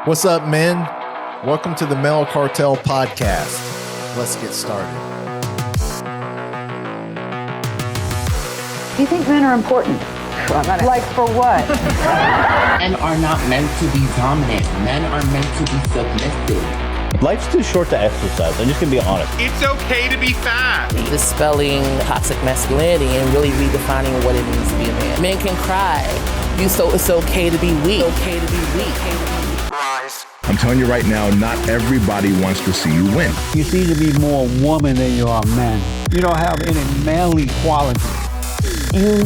What's up, men? Welcome to the Male Cartel podcast. Let's get started. Do you think men are important? Like for what? Men are not meant to be dominant. Men are meant to be submissive. Life's too short to exercise. I'm just gonna be honest. It's okay to be fat. Dispelling toxic masculinity and really redefining what it means to be a man. Men can cry. So it's okay to be weak. It's okay to be weak. I'm telling you right now, not everybody wants to see you win. You seem to be more woman than you are man. You don't have any manly qualities. You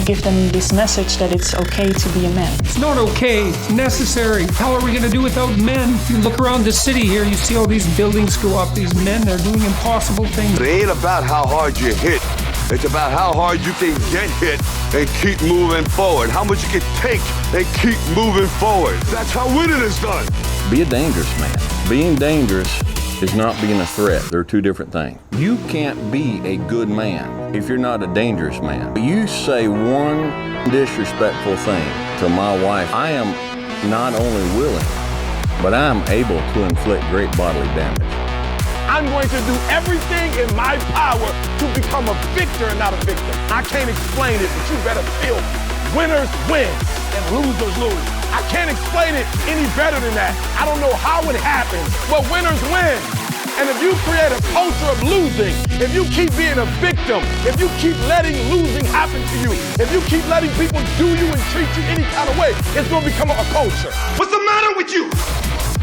give them this message that it's okay to be a man. It's not okay, it's necessary. How are we going to do without men? You look around the city here, you see all these buildings go up, these men, they're doing impossible things. It ain't about how hard you hit. It's about how hard you can get hit and keep moving forward. How much you can take and keep moving forward. That's how winning is done. Be a dangerous man. Being dangerous is not being a threat. They're two different things. You can't be a good man if you're not a dangerous man. You say one disrespectful thing to my wife, I am not only willing, but I'm able to inflict great bodily damage. I'm going to do everything in my power to become a victor and not a victim. I can't explain it, but you better feel me. Winners win and losers lose. I can't explain it any better than that. I don't know how it happens, but winners win. And if you create a culture of losing, if you keep being a victim, if you keep letting losing happen to you, if you keep letting people do you and treat you any kind of way, it's going to become a culture. What's the matter with you?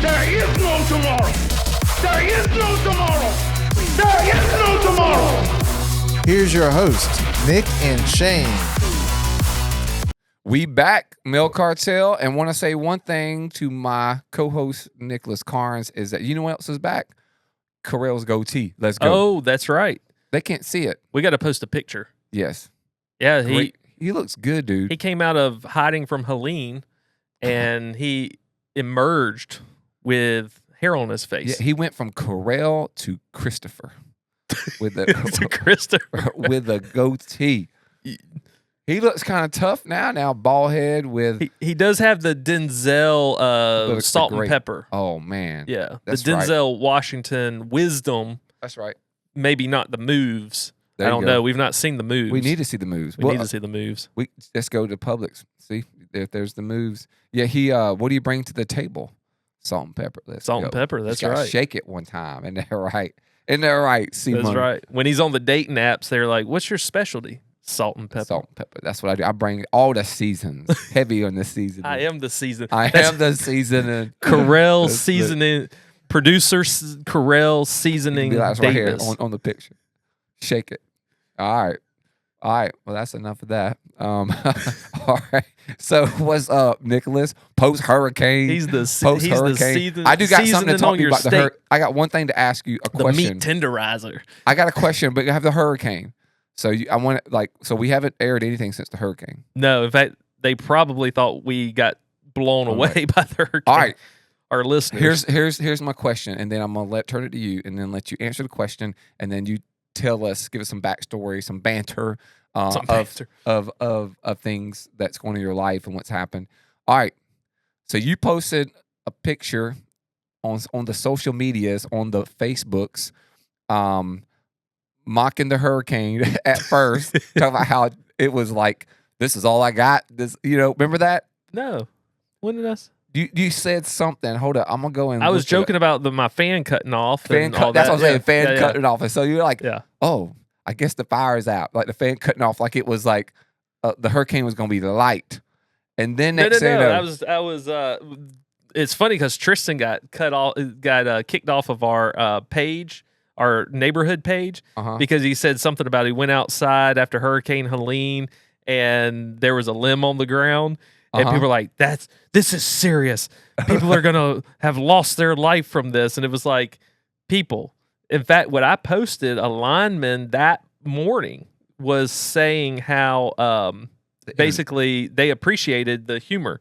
There is no tomorrow. There is no tomorrow. There is no tomorrow. Here's your host, Nick and Shane. We back, Male Cartel, and want to say one thing to my co-host, Nicholas Carnes, is that you know what else is back? Carell's goatee. Let's go. Oh, that's right. They can't see it. We got to post a picture. Yes. Yeah, he looks good, dude. He came out of hiding from Helene, and he emerged with hair on his face. Yeah, he went from Carell to Christopher with a to Christopher with a goatee. He looks kind of tough now bald head with... He does have the Denzel salt and pepper. Oh, man. Yeah. That's the Denzel Washington wisdom. That's right. Maybe not the moves. There I don't know. We've not seen the moves. We need to see the moves. We need to see the moves. Let's go to Publix. See if there's the moves. Yeah, he. What do you bring to the table? Salt and pepper. Salt and pepper. That's right. Shake it one time. And they're right. And they're right. See, that's right. When he's on the dating apps, they're like, "What's your specialty?" Salt and pepper. Salt and pepper. That's what I do. I bring all the seasons. Heavy on the seasoning. I am the season. I am the seasoning. Carell seasoning. Producer Carell seasoning. That's right here on the picture. Shake it. All right. Well, that's enough of that. All right. So what's up, Nicholas? Post Hurricane. He's the season. I do got something to talk to you about the hurricane. I got one thing to ask you. A question. The meat tenderizer. I got a question, but you have the hurricane. So I want to so we haven't aired anything since the hurricane. No, in fact, they probably thought we got blown away by the hurricane. All right. Our listeners. Here's my question, and then I'm gonna turn it to you, and then let you answer the question, and then you tell us, give us some backstory, some banter, of things that's going on in your life and what's happened. All right. So you posted a picture on the social medias, on the Facebooks, mocking the hurricane at first, talking about how it was like, this is all I got. This, remember that? No. When did I? You said something. Hold up. I'm going to go and I was joking about my fan cutting off. That's what I was saying. Fan cutting off. And so you're like, oh, I guess the fire is out. Like the fan cutting off, like it was like the hurricane was going to be light. And then next thing you know, I was. It's funny because Tristan got kicked off of our page, our neighborhood page, because he said something about he went outside after Hurricane Helene and there was a limb on the ground. And people are like, this is serious. People are going to have lost their life from this. And it was like, people. In fact, what I posted, a lineman that morning was saying how basically they appreciated the humor.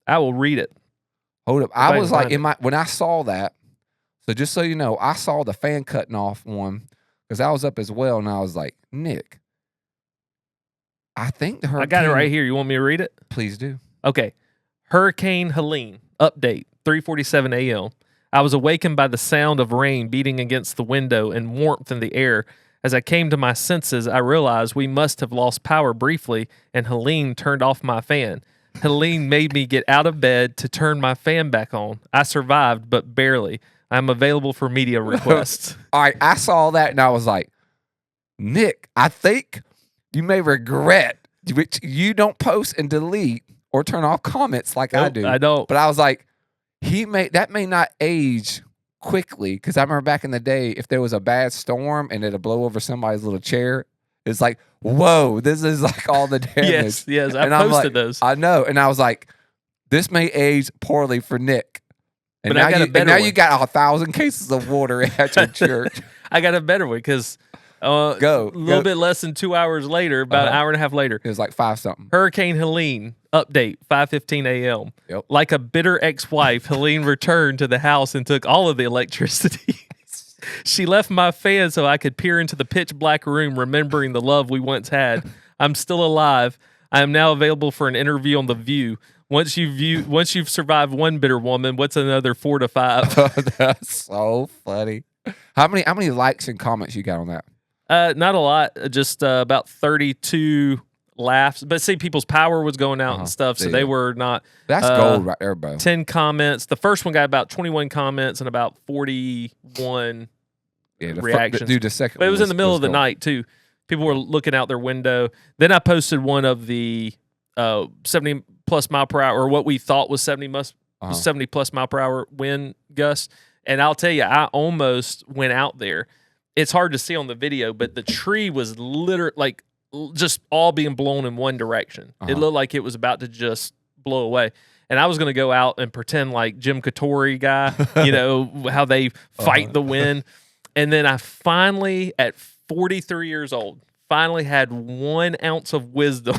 I will read it. Hold up. I was like, when I saw that, so just so you know, I saw the fan cutting off one because I was up as well. And I was like, Nick, I think the hurricane. I got it right here. You want me to read it? Please do. Okay. Hurricane Helene update 3:47 a.m. I was awakened by the sound of rain beating against the window and warmth in the air. As I came to my senses, I realized we must have lost power briefly, and Helene turned off my fan. Helene made me get out of bed to turn my fan back on. I survived, but barely. I'm available for media requests. All right, I saw that and I was like, Nick, I think you may regret which you don't post and delete or turn off comments like I do. I don't. But I was like, that may not age quickly, because I remember back in the day, if there was a bad storm and it'd blow over somebody's little chair, it's like, whoa, this is like all the damage. Yes, I and I'm posted like, those. I know, and I was like, this may age poorly for Nick. And But now, I got a better one. you got 1,000 cases of water at your church. I got a better one because a little bit less than 2 hours later, about an hour and a half later, it was like 5 something. Hurricane Helene update 5:15 a.m. Yep. Like a bitter ex-wife, Helene returned to the house and took all of the electricity. She left my fan so I could peer into the pitch black room, remembering the love we once had. I'm still alive. I am now available for an interview on The View. Once you've survived one bitter woman, what's another 4 to 5? That's so funny. How many likes and comments you got on that? Not a lot, just about 32 laughs. But see, people's power was going out and stuff, so they were not. That's gold right there, bro. 10 comments. The first one got about 21 comments and about 41 reactions. Dude, the second but it one was in the middle of the gold. night too. People were looking out their window. Then I posted one of the 70 plus mile per hour, or what we thought was 70 plus mile per hour wind gusts. And I'll tell you, I almost went out there. It's hard to see on the video, but the tree was literally like just all being blown in one direction. It looked like it was about to just blow away. And I was going to go out and pretend like Jim Katori guy, you know, how they fight the wind. And then I finally, at 43 years old, finally had 1 ounce of wisdom.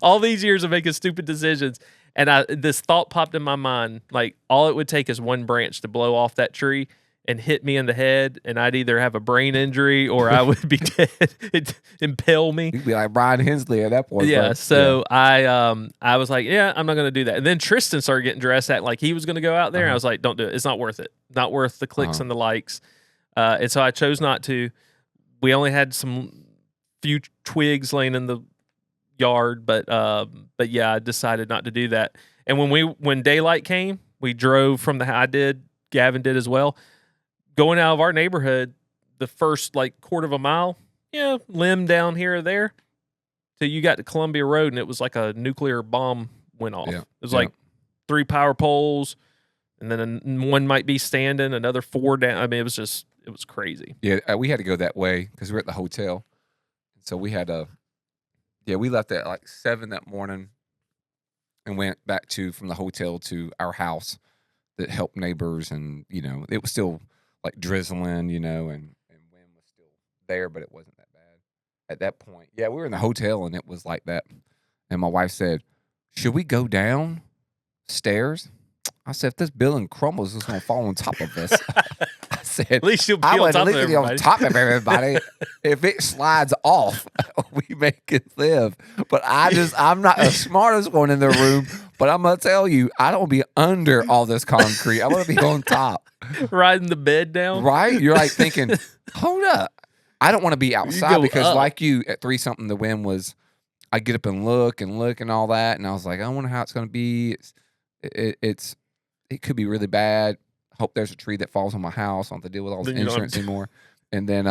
All these years of making stupid decisions. And this thought popped in my mind, like all it would take is one branch to blow off that tree and hit me in the head, and I'd either have a brain injury or I would be dead. It'd impale me. You'd be like Brian Hensley at that point. Yeah, bro. so yeah. I was like, yeah, I'm not going to do that. And then Tristan started getting dressed like he was going to go out there. I was like, don't do it. It's not worth it. Not worth the clicks and the likes. And so I chose not to. We only had some few twigs laying in the yard, but yeah, I decided not to do that. And when daylight came, we drove from Gavin did as well. Going out of our neighborhood, the first like quarter of a mile, limb down here or there, till you got to Columbia Road, and it was like a nuclear bomb went off. Yeah. It was like 3 power poles, and then one might be standing, another 4 down. I mean, it was crazy. Yeah, we had to go that way because we were at the hotel. So we had we left at like 7 that morning and went back from the hotel to our house that helped neighbors. And, you know, it was still like drizzling, you know, and wind was still there, but it wasn't that bad at that point. Yeah, we were in the hotel and it was like that. And my wife said, should we go downstairs? I said, if this building crumbles, it's going to fall on top of us. I said, at least you'll be I on would top at of least be everybody. on top of everybody. If it slides off, we make it live. But I'm not the smartest one in the room. But I'm going to tell you, I don't want to be under all this concrete. I want to be on top. Riding the bed down. Right? You're like thinking, hold up. I don't want to be outside go because up. like you, at 3 something, the wind was, I get up and look and all that. And I was like, I wonder how it's going to be. It could be really bad. Hope there's a tree that falls on my house. I don't have to deal with all this insurance anymore. And then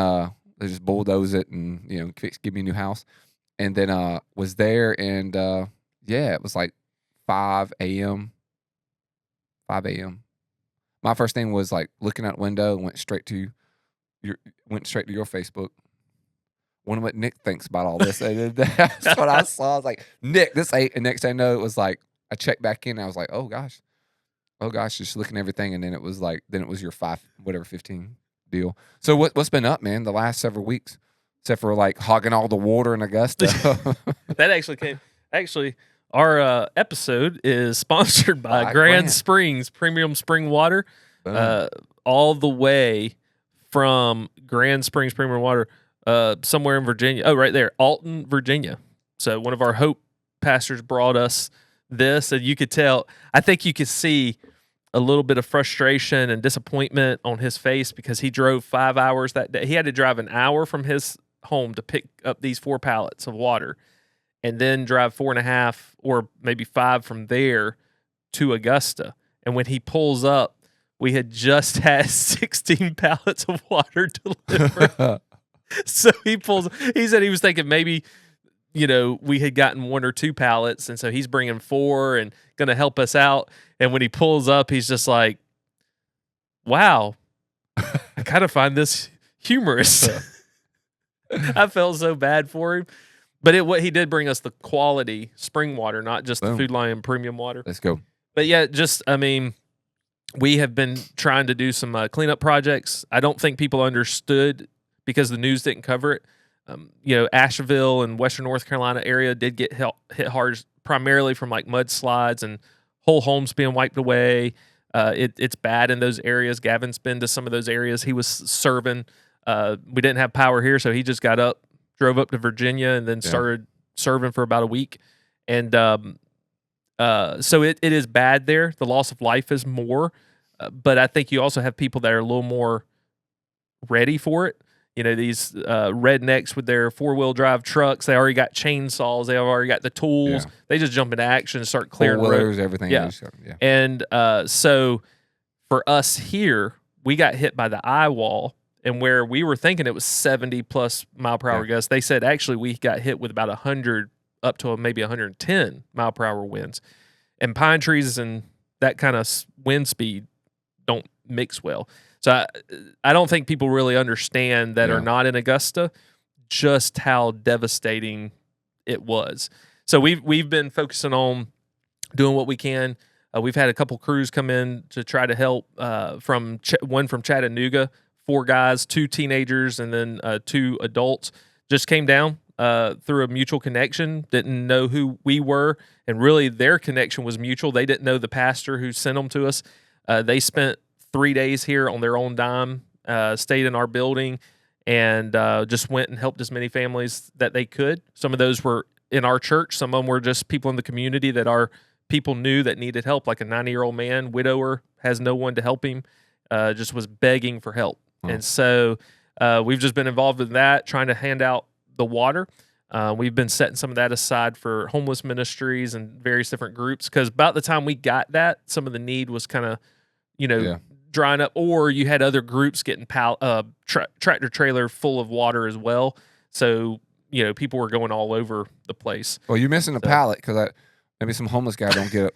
they just bulldoze it and, you know, give me a new house. And then was there and it was like 5 a.m. 5 a.m. My first thing was like looking out the window and went straight to your Facebook. Wonder what Nick thinks about all this. And that's what I saw. I was like, Nick, this ain't. And next thing I know, it was like I checked back in. And I was like, oh gosh, just looking at everything. And then it was your 15 deal. So what's been up, man? The last several weeks, except for like hogging all the water in Augusta. That actually came. Actually, our episode is sponsored by Grand Springs Premium Spring Water, all the way from Grand Springs Premium Water, somewhere in Virginia. Oh, right there, Alton, Virginia. So one of our Hope pastors brought us this, and you could tell. I think you could see a little bit of frustration and disappointment on his face because he drove 5 hours that day. He had to drive an hour from his home to pick up these 4 pallets of water, and then drive 4.5 or maybe 5 from there to Augusta. And when he pulls up, we had just had 16 pallets of water delivered. So he said he was thinking maybe, we had gotten 1 or 2 pallets, and so he's bringing 4 and going to help us out. And when he pulls up, he's just like, wow, I kind of find this humorous. I felt so bad for him. But what he did bring us the quality spring water, not just the Food Lion premium water. Let's go. But yeah, we have been trying to do some cleanup projects. I don't think people understood because the news didn't cover it. Asheville and Western North Carolina area did get hit hard, primarily from like mudslides and whole homes being wiped away. It's bad in those areas. Gavin's been to some of those areas. He was serving. We didn't have power here, so he just got up, drove up to Virginia, and then started serving for about a week. And so it is bad there. The loss of life is more, but I think you also have people that are a little more ready for it. These rednecks with their 4-wheel drive trucks, they already got chainsaws. They already got the tools. Yeah. They just jump into action and start clearing roads, everything. Yeah. And so for us here, we got hit by the eye wall, and where we were thinking it was 70 plus mile per hour gusts, they said actually we got hit with about 100 up to maybe 110 mile per hour winds. And pine trees and that kind of wind speed don't mix well. So I don't think people really understand that are not in Augusta just how devastating it was. So we've been focusing on doing what we can. We've had a couple crews come in to try to help. One from Chattanooga, 4 guys, 2 teenagers, and then 2 adults just came down through a mutual connection. Didn't know who we were, and really their connection was mutual. They didn't know the pastor who sent them to us. They spent 3 days here on their own dime, stayed in our building, and just went and helped as many families that they could. Some of those were in our church. Some of them were just people in the community that our people knew that needed help, like a 90-year-old man, widower, has no one to help him, just was begging for help. And so we've just been involved in that, trying to hand out the water. We've been setting some of that aside for homeless ministries and various different groups, because about the time we got that, some of the need was kind of, drying up, or you had other groups getting tractor trailer full of water as well. So, people were going all over the place. Well, you're missing a pallet because maybe some homeless guy don't get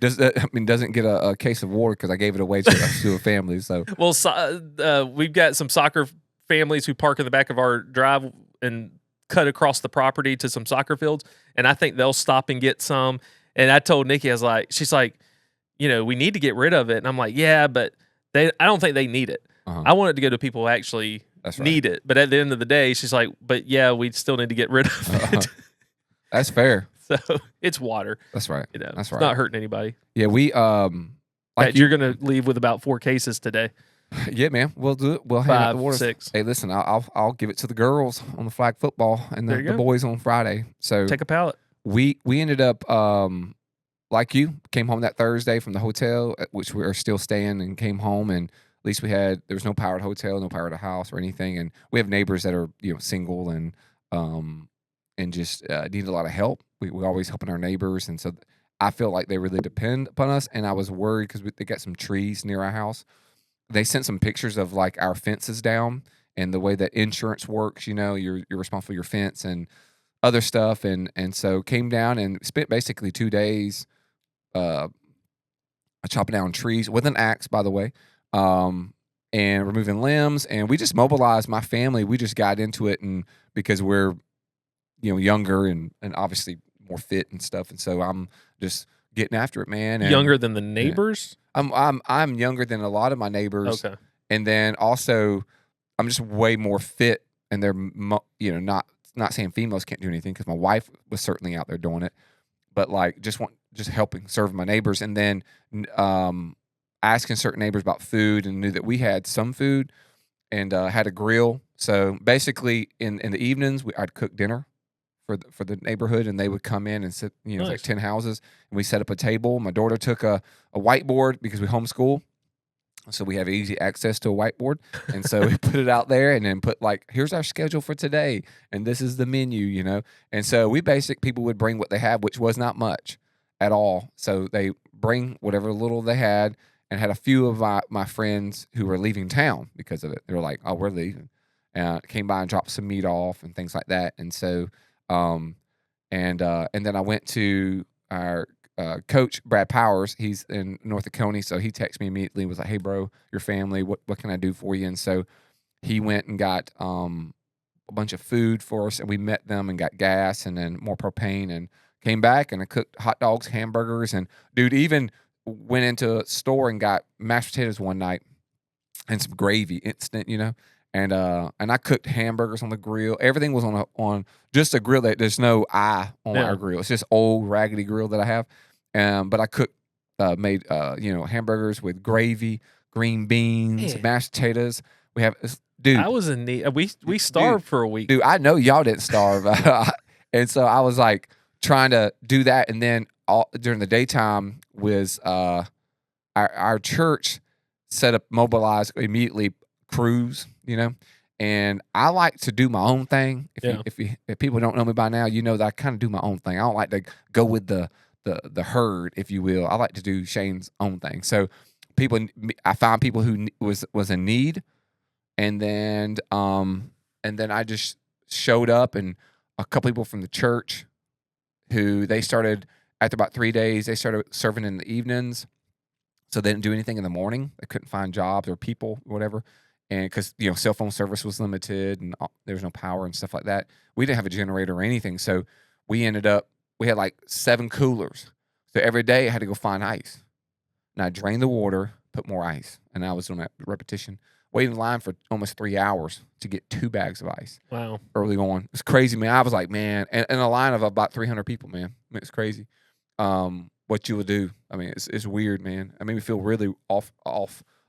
doesn't get a case of water because I gave it away to a family. So we've got some soccer families who park in the back of our drive and cut across the property to some soccer fields, and I think they'll stop and get some. And I told Nikki, she's like, we need to get rid of it. And I'm like, yeah, but I don't think they need it. I want it to go to people who actually need it. But at the end of the day, she's like, but yeah, we still need to get rid of it. That's fair. So it's water. That's right. That's right. It's not hurting anybody. Yeah, we you're going to leave with about 4 cases today. Yeah, man. We'll do it. We'll hand out the water. 6. Hey, listen, I'll give it to the girls on the flag football and the boys on Friday. So take a pallet. We ended up like you, came home that Thursday from the hotel, at which we are still staying, and came home, and at least there was no power at the hotel, no power at the house or anything. And we have neighbors that are, single and just need a lot of help. We're always helping our neighbors. And so I feel like they really depend upon us. And I was worried because they got some trees near our house. They sent some pictures of like our fences down and the way that insurance works. You're responsible for your fence and other stuff. And so came down and spent basically 2 days chopping down trees with an axe, by the way, and removing limbs. And we just mobilized my family. We just got into it, and because we're younger and obviously more fit and stuff, and so I'm just getting after it, man. And younger than the neighbors? I'm younger than a lot of my neighbors. Okay. And then also I'm just way more fit, and they're not saying females can't do anything, because my wife was certainly out there doing it, but like just helping serve my neighbors. And then asking certain neighbors about food, and knew that we had some food, and had a grill. So basically in the evenings I'd cook dinner for the neighborhood, and they would come in and sit. You know, nice. Like 10 houses, and we set up a table. My daughter took a whiteboard because we homeschool. So we have easy access to a whiteboard. And so we put it out there and then put like, here's our schedule for today. And this is the menu, you know. And so people would bring what they had, which was not much at all. So they bring whatever little they had, and had a few of my friends who were leaving town because of it. They were like, oh, we're leaving. Came by and dropped some meat off and things like that. And so, and then I went to our coach, Brad Powers. He's in North County, so he texted me immediately, was like, hey, bro, your family, what can I do for you? And so he went and got a bunch of food for us, and we met them and got gas and then more propane, and came back, and I cooked hot dogs, hamburgers, and, dude, even went into a store and got mashed potatoes one night and some gravy, instant, you know. And I cooked hamburgers on the grill. Everything was on just a grill that there's no eye on our grill. It's just old raggedy grill that I have. But I made hamburgers with gravy, green beans, mashed potatoes. We have, dude. I was in need. We starved for a week. Dude, I know y'all didn't starve. And so I was like trying to do that. And then during the daytime was our church mobilized immediately crews, you know. And I like to do my own thing. If people don't know me by now, you know that I kind of do my own thing. I don't like to go with the herd, if you will. I like to do Shane's own thing. So I found people who was in need, and then I just showed up, and a couple people from the church who they started after about 3 days, they started serving in the evenings. So they didn't do anything in the morning. They couldn't find jobs or people, or whatever. And because, you know, cell phone service was limited and there was no power and stuff like that. We didn't have a generator or anything. So we had like 7 coolers. So every day I had to go find ice. And I drained the water, put more ice. And I was doing that repetition. Waiting in line for almost 3 hours to get 2 bags of ice. Wow. Early on. It's crazy, man. I was like, man. And a line of about 300 people, man. I mean, it's crazy. What you would do. I mean, it's weird, man. I made me feel really off a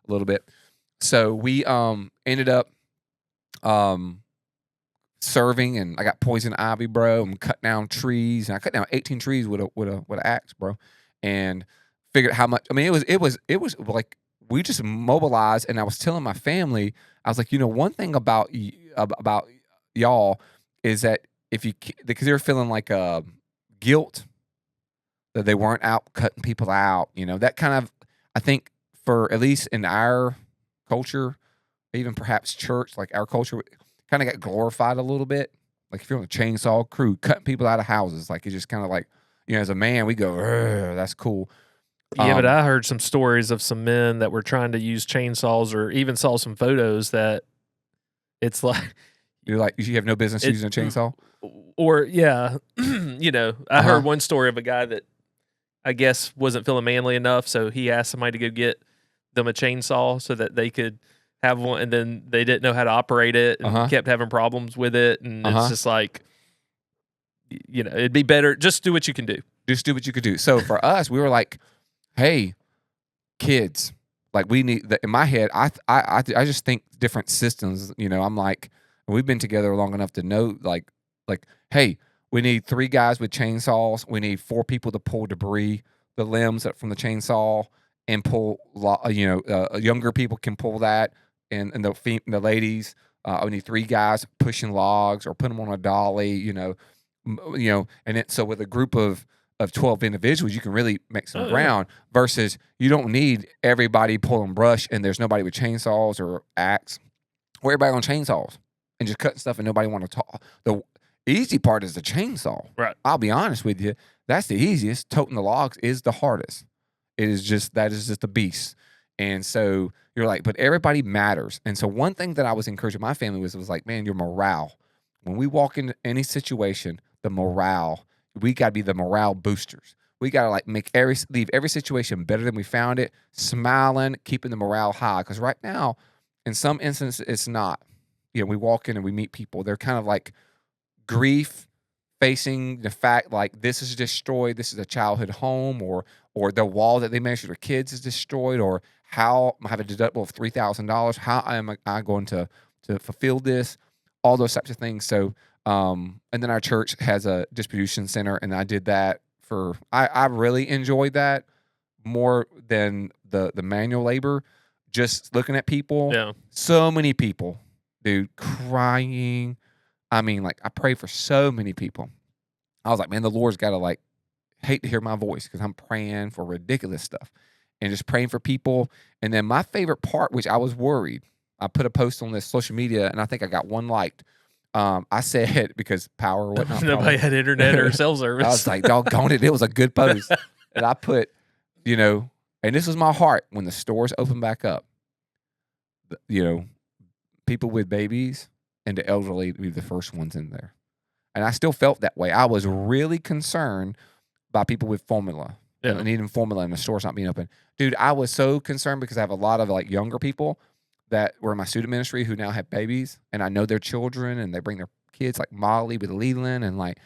little bit. So we ended up serving, and I got poison ivy, bro. I'm cutting down trees, and I cut down 18 trees with an axe, bro, and figured how much. I mean, it was like we just mobilized, and I was telling my family, I was like, you know, one thing about y'all is that because they were feeling like guilt that they weren't out cutting people out, you know, that kind of, I think for at least in our culture, even perhaps church, like our culture kind of got glorified a little bit. Like if you're on a chainsaw crew, cutting people out of houses, like it's just kind of like, you know, as a man, we go, that's cool. Yeah, but I heard some stories of some men that were trying to use chainsaws, or even saw some photos that it's like you have no business using a chainsaw. Or yeah, you know, I heard one story of a guy that I guess wasn't feeling manly enough, so he asked somebody to go get them a chainsaw so that they could have one, and then they didn't know how to operate it and kept having problems with it, and it's just like, you know, it'd be better just do what you can do. Just do what you could do. So for us, we were like, hey, kids, like we need in my head, I just think different systems, you know. I'm like, we've been together long enough to know like hey, we need 3 guys with chainsaws. We need 4 people to pull debris, the limbs from the chainsaw, and pull, younger people can pull that, and the ladies. We need 3 guys pushing logs or put them on a dolly, you know, and so with a group of 12 individuals, you can really make some ground. Versus you don't need everybody pulling brush and there's nobody with chainsaws or axe, or everybody on chainsaws and just cutting stuff and nobody want to talk. The easy part is the chainsaw. Right. I'll be honest with you, that's the easiest. Toting the logs is the hardest. That is just a beast. And so you're like, but everybody matters. And so one thing that I was encouraging my family was like, man, your morale. When we walk into any situation, the morale, we got to be the morale boosters. We got to like leave every situation better than we found it, smiling, keeping the morale high. Because right now, in some instances, it's not. You know, we walk in and we meet people. They're kind of like grief, facing the fact like this is destroyed, this is a childhood home, or the wall that they made for their kids is destroyed, or how I have a deductible of $3,000. How am I going to fulfill this? All those types of things. So And then our church has a distribution center, and I did that I really enjoyed that more than the manual labor. Just looking at people, so many people, dude, crying. I mean, like, I pray for so many people. I was like, man, the Lord's got to, like, hate to hear my voice because I'm praying for ridiculous stuff and just praying for people. And then my favorite part, which I was worried, I put a post on this social media, and I think I got one liked. I said, because power or whatnot. Nobody had internet or cell service. I was like, doggone it, it was a good post. And I put, and this was my heart when the stores open back up. People with babies and the elderly to be the first ones in there. And I still felt that way. I was really concerned by people with formula. Needing formula in the stores not being open. Dude, I was so concerned because I have a lot of like younger people that were in my student ministry who now have babies, and I know their children, and they bring their kids, like Molly with Leland, and like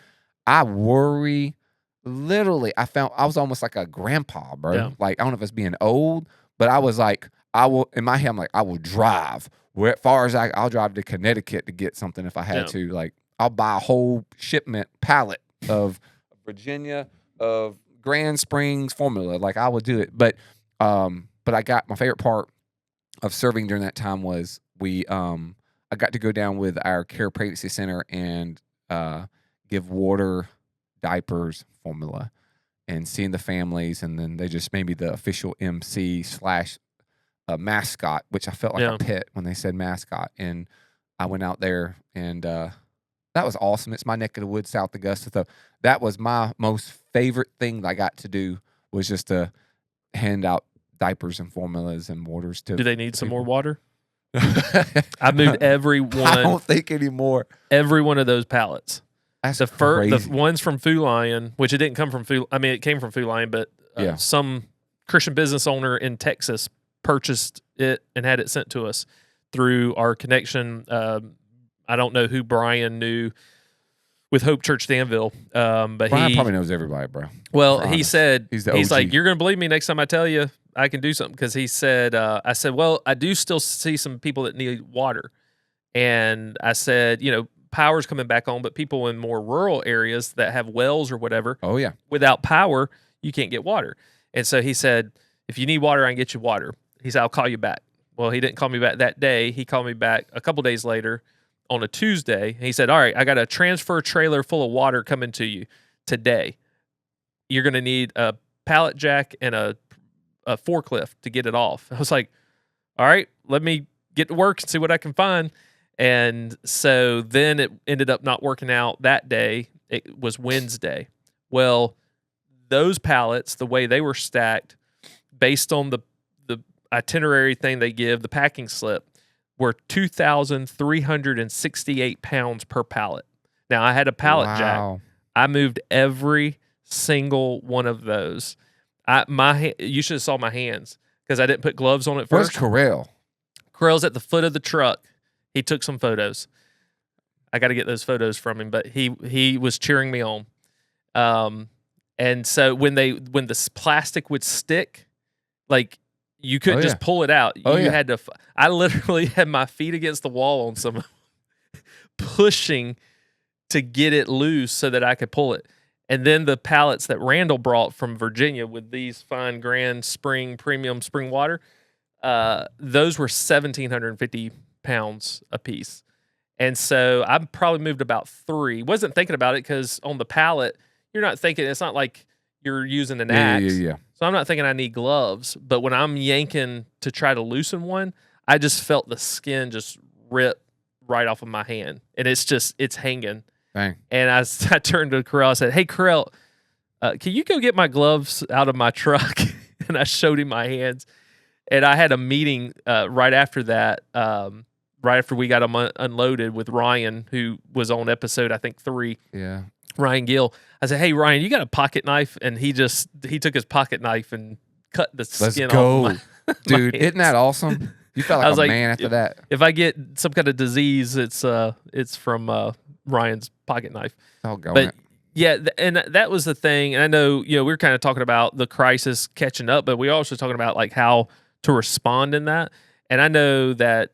I worry. Literally, I was almost like a grandpa, bro. Yeah. Like, I don't know if it's being old, but I was like, in my head, I'm like, I will drive as far as I'll drive to Connecticut to get something if I had to. Like, I'll buy a whole pallet of Virginia, of Grand Springs formula. Like, I would do it. But I got my favorite part of serving during that time was I got to go down with our care pregnancy center and give water, diapers, formula, and seeing the families, and then they just made me the official MC / mascot, which I felt like a pet when they said mascot. And I went out there, and that was awesome. It's my neck of the woods, South Augusta. So that was my most favorite thing that I got to do, was just to hand out diapers and formulas and waters to. Do they need some more water? I moved every one. I don't think anymore. Every one of those pallets. That's the ones from Food Lion, which it didn't come from Food. I mean, it came from Food Lion, but some Christian business owner in Texas purchased it and had it sent to us through our connection. I don't know who Brian knew with Hope Church Danville, but Brian probably knows everybody, bro. Well, he said he's like, you're going to believe me next time I tell you I can do something, because he said, I said, well, I do still see some people that need water, and I said, power's coming back on, but people in more rural areas that have wells or whatever, without power, you can't get water. And so he said, if you need water, I can get you water. He said, I'll call you back. Well, he didn't call me back that day. He called me back a couple days later on a Tuesday. And he said, all right, I got a transfer trailer full of water coming to you today. You're going to need a pallet jack and a forklift to get it off. I was like, all right, let me get to work and see what I can find. And so then it ended up not working out that day. It was Wednesday. Well, those pallets, the way they were stacked, based on the itinerary thing they give, the packing slip, were 2,368 pounds per pallet. Now, I had a pallet jack. I moved every single one of those. You should have saw my hands, because I didn't put gloves on it first. Where's Corell? Corell's at the foot of the truck. He took some photos. I got to get those photos from him, but he was cheering me on. And so when the plastic would stick, like, you couldn't just pull it out. You had to. I literally had my feet against the wall on some pushing to get it loose so that I could pull it. And then the pallets that Randall brought from Virginia with these fine Grand Spring premium spring water, those were 1,750 pounds a piece. And so I probably moved about 3. Wasn't thinking about it, because on the pallet, you're not thinking, it's not like you're using an axe. Yeah. So I'm not thinking I need gloves. But when I'm yanking to try to loosen one, I just felt the skin just rip right off of my hand. And it's hanging. Dang. And I turned to Corell. I said, hey, Corell, can you go get my gloves out of my truck? And I showed him my hands. And I had a meeting right after that, right after we got them unloaded, with Ryan, who was on episode, I think, 3. Yeah. Ryan Gill. I said, hey, Ryan, you got a pocket knife? And he took his pocket knife and cut the skin off my Dude, hands. Isn't that awesome? You felt like a man after that. If I get some kind of disease, it's from Ryan's pocket knife. But yeah, and that was the thing. And I know, we were kind of talking about the crisis catching up, but we were also talking about like how to respond in that. And I know that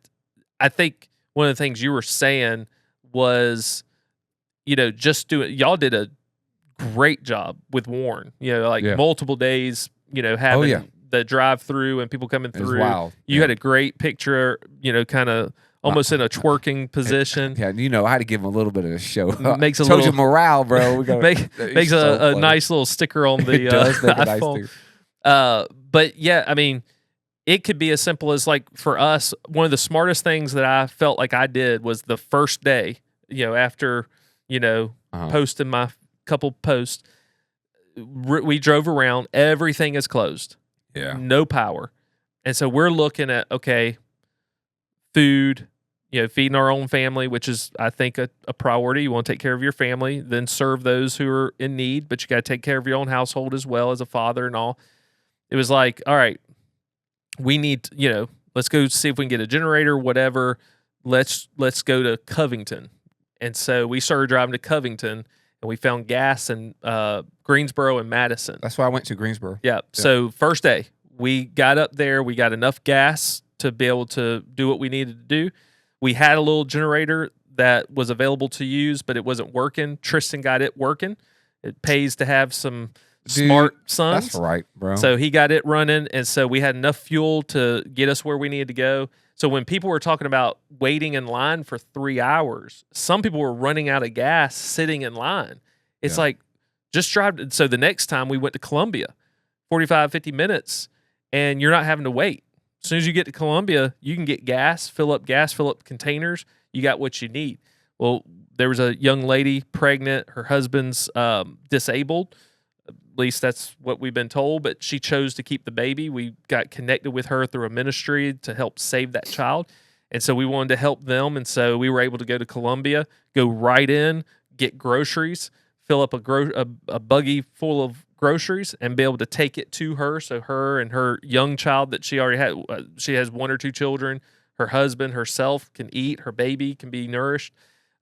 I think one of the things you were saying was just do it. Y'all did a great job with Warren. Multiple days. Having the drive through and people coming through. Wild. You had a great picture. Kind of almost in a twerking position. Yeah, I had to give him a little bit of a show. Makes a Told little you morale, bro. Makes a nice little sticker on the it does make iPhone. a nice But yeah, I mean, it could be as simple as like for us, one of the smartest things that I felt like I did was the first day, after, posting my couple posts, we drove around, everything is closed. Yeah. No power. And so we're looking at, okay, food, feeding our own family, which is, I think, a priority. You want to take care of your family, then serve those who are in need, but you got to take care of your own household as well as a father and all. It was like, all right, we need, let's go see if we can get a generator, whatever. Let's go to Covington. And so we started driving to Covington, and we found gas in Greensboro and Madison. That's why I went to Greensboro. Yeah. So first day, we got up there. We got enough gas to be able to do what we needed to do. We had a little generator that was available to use, but it wasn't working. Tristan got it working. It pays to have some smart sons. That's right, bro. So he got it running, and so we had enough fuel to get us where we needed to go. So when people were talking about waiting in line for 3 hours, some people were running out of gas sitting in line. It's like, just drive. So the next time we went to Columbia, 45, 50 minutes, and you're not having to wait. As soon as you get to Columbia, you can get gas, fill up containers. You got what you need. Well, there was a young lady pregnant. Her husband's disabled. At least that's what we've been told, but she chose to keep the baby. We got connected with her through a ministry to help save that child. And so we wanted to help them. And so we were able to go to Columbia, go right in, get groceries, fill up a buggy full of groceries, and be able to take it to her. So her and her young child that she already had, she has 1 or 2 children, her husband, herself can eat, her baby can be nourished.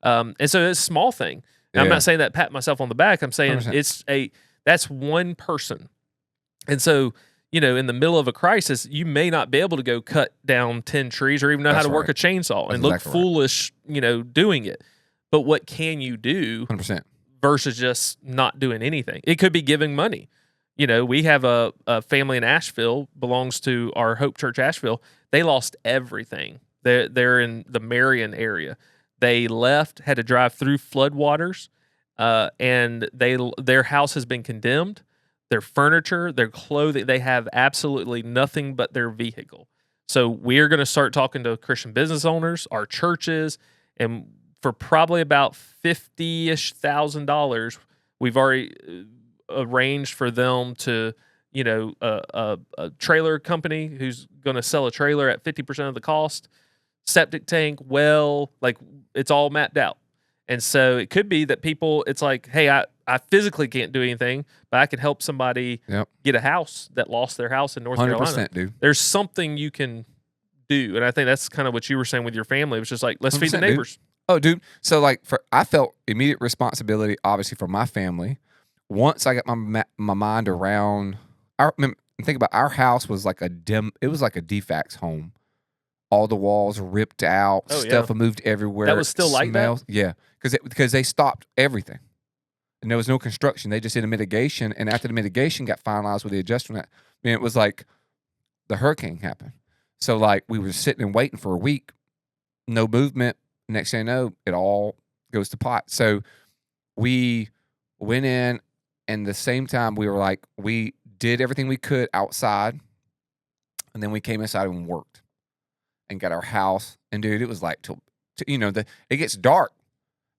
And so it's a small thing. Now, I'm not saying that, pat myself on the back. I'm saying 100%. That's one person. And so, in the middle of a crisis, you may not be able to go cut down 10 trees or even know how to work a chainsaw and look foolish, doing it. But what can you do 100%. versus just not doing anything? It could be giving money. We have a family in Asheville, belongs to our Hope Church Asheville. They lost everything. They're in the Marion area. They left, had to drive through floodwaters. And their house has been condemned. Their furniture, their clothing, they have absolutely nothing but their vehicle. So we're going to start talking to Christian business owners, our churches, and for probably about $50,000, we've already arranged for them to, a trailer company who's going to sell a trailer at 50% of the cost, septic tank, well, like it's all mapped out. And so it could be that people, it's like, hey, I physically can't do anything, but I can help somebody get a house that lost their house in North Carolina. Dude. There's something you can do. And I think that's kind of what you were saying with your family. It was just like, let's feed the neighbors. Dude. Oh, dude. So like I felt immediate responsibility, obviously, for my family. Once I got my mind around, think about our house was like it was like a DFAX home. All the walls ripped out, stuff moved everywhere. That was still like that? Yeah, because they stopped everything. And there was no construction. They just did a mitigation, and after the mitigation got finalized with the adjustment, it was like the hurricane happened. So like we were sitting and waiting for a week, no movement. Next thing you know, it all goes to pot. So we went in, and the same time we were like, we did everything we could outside, and then we came inside and worked. And got our house, and dude, it was like it gets dark,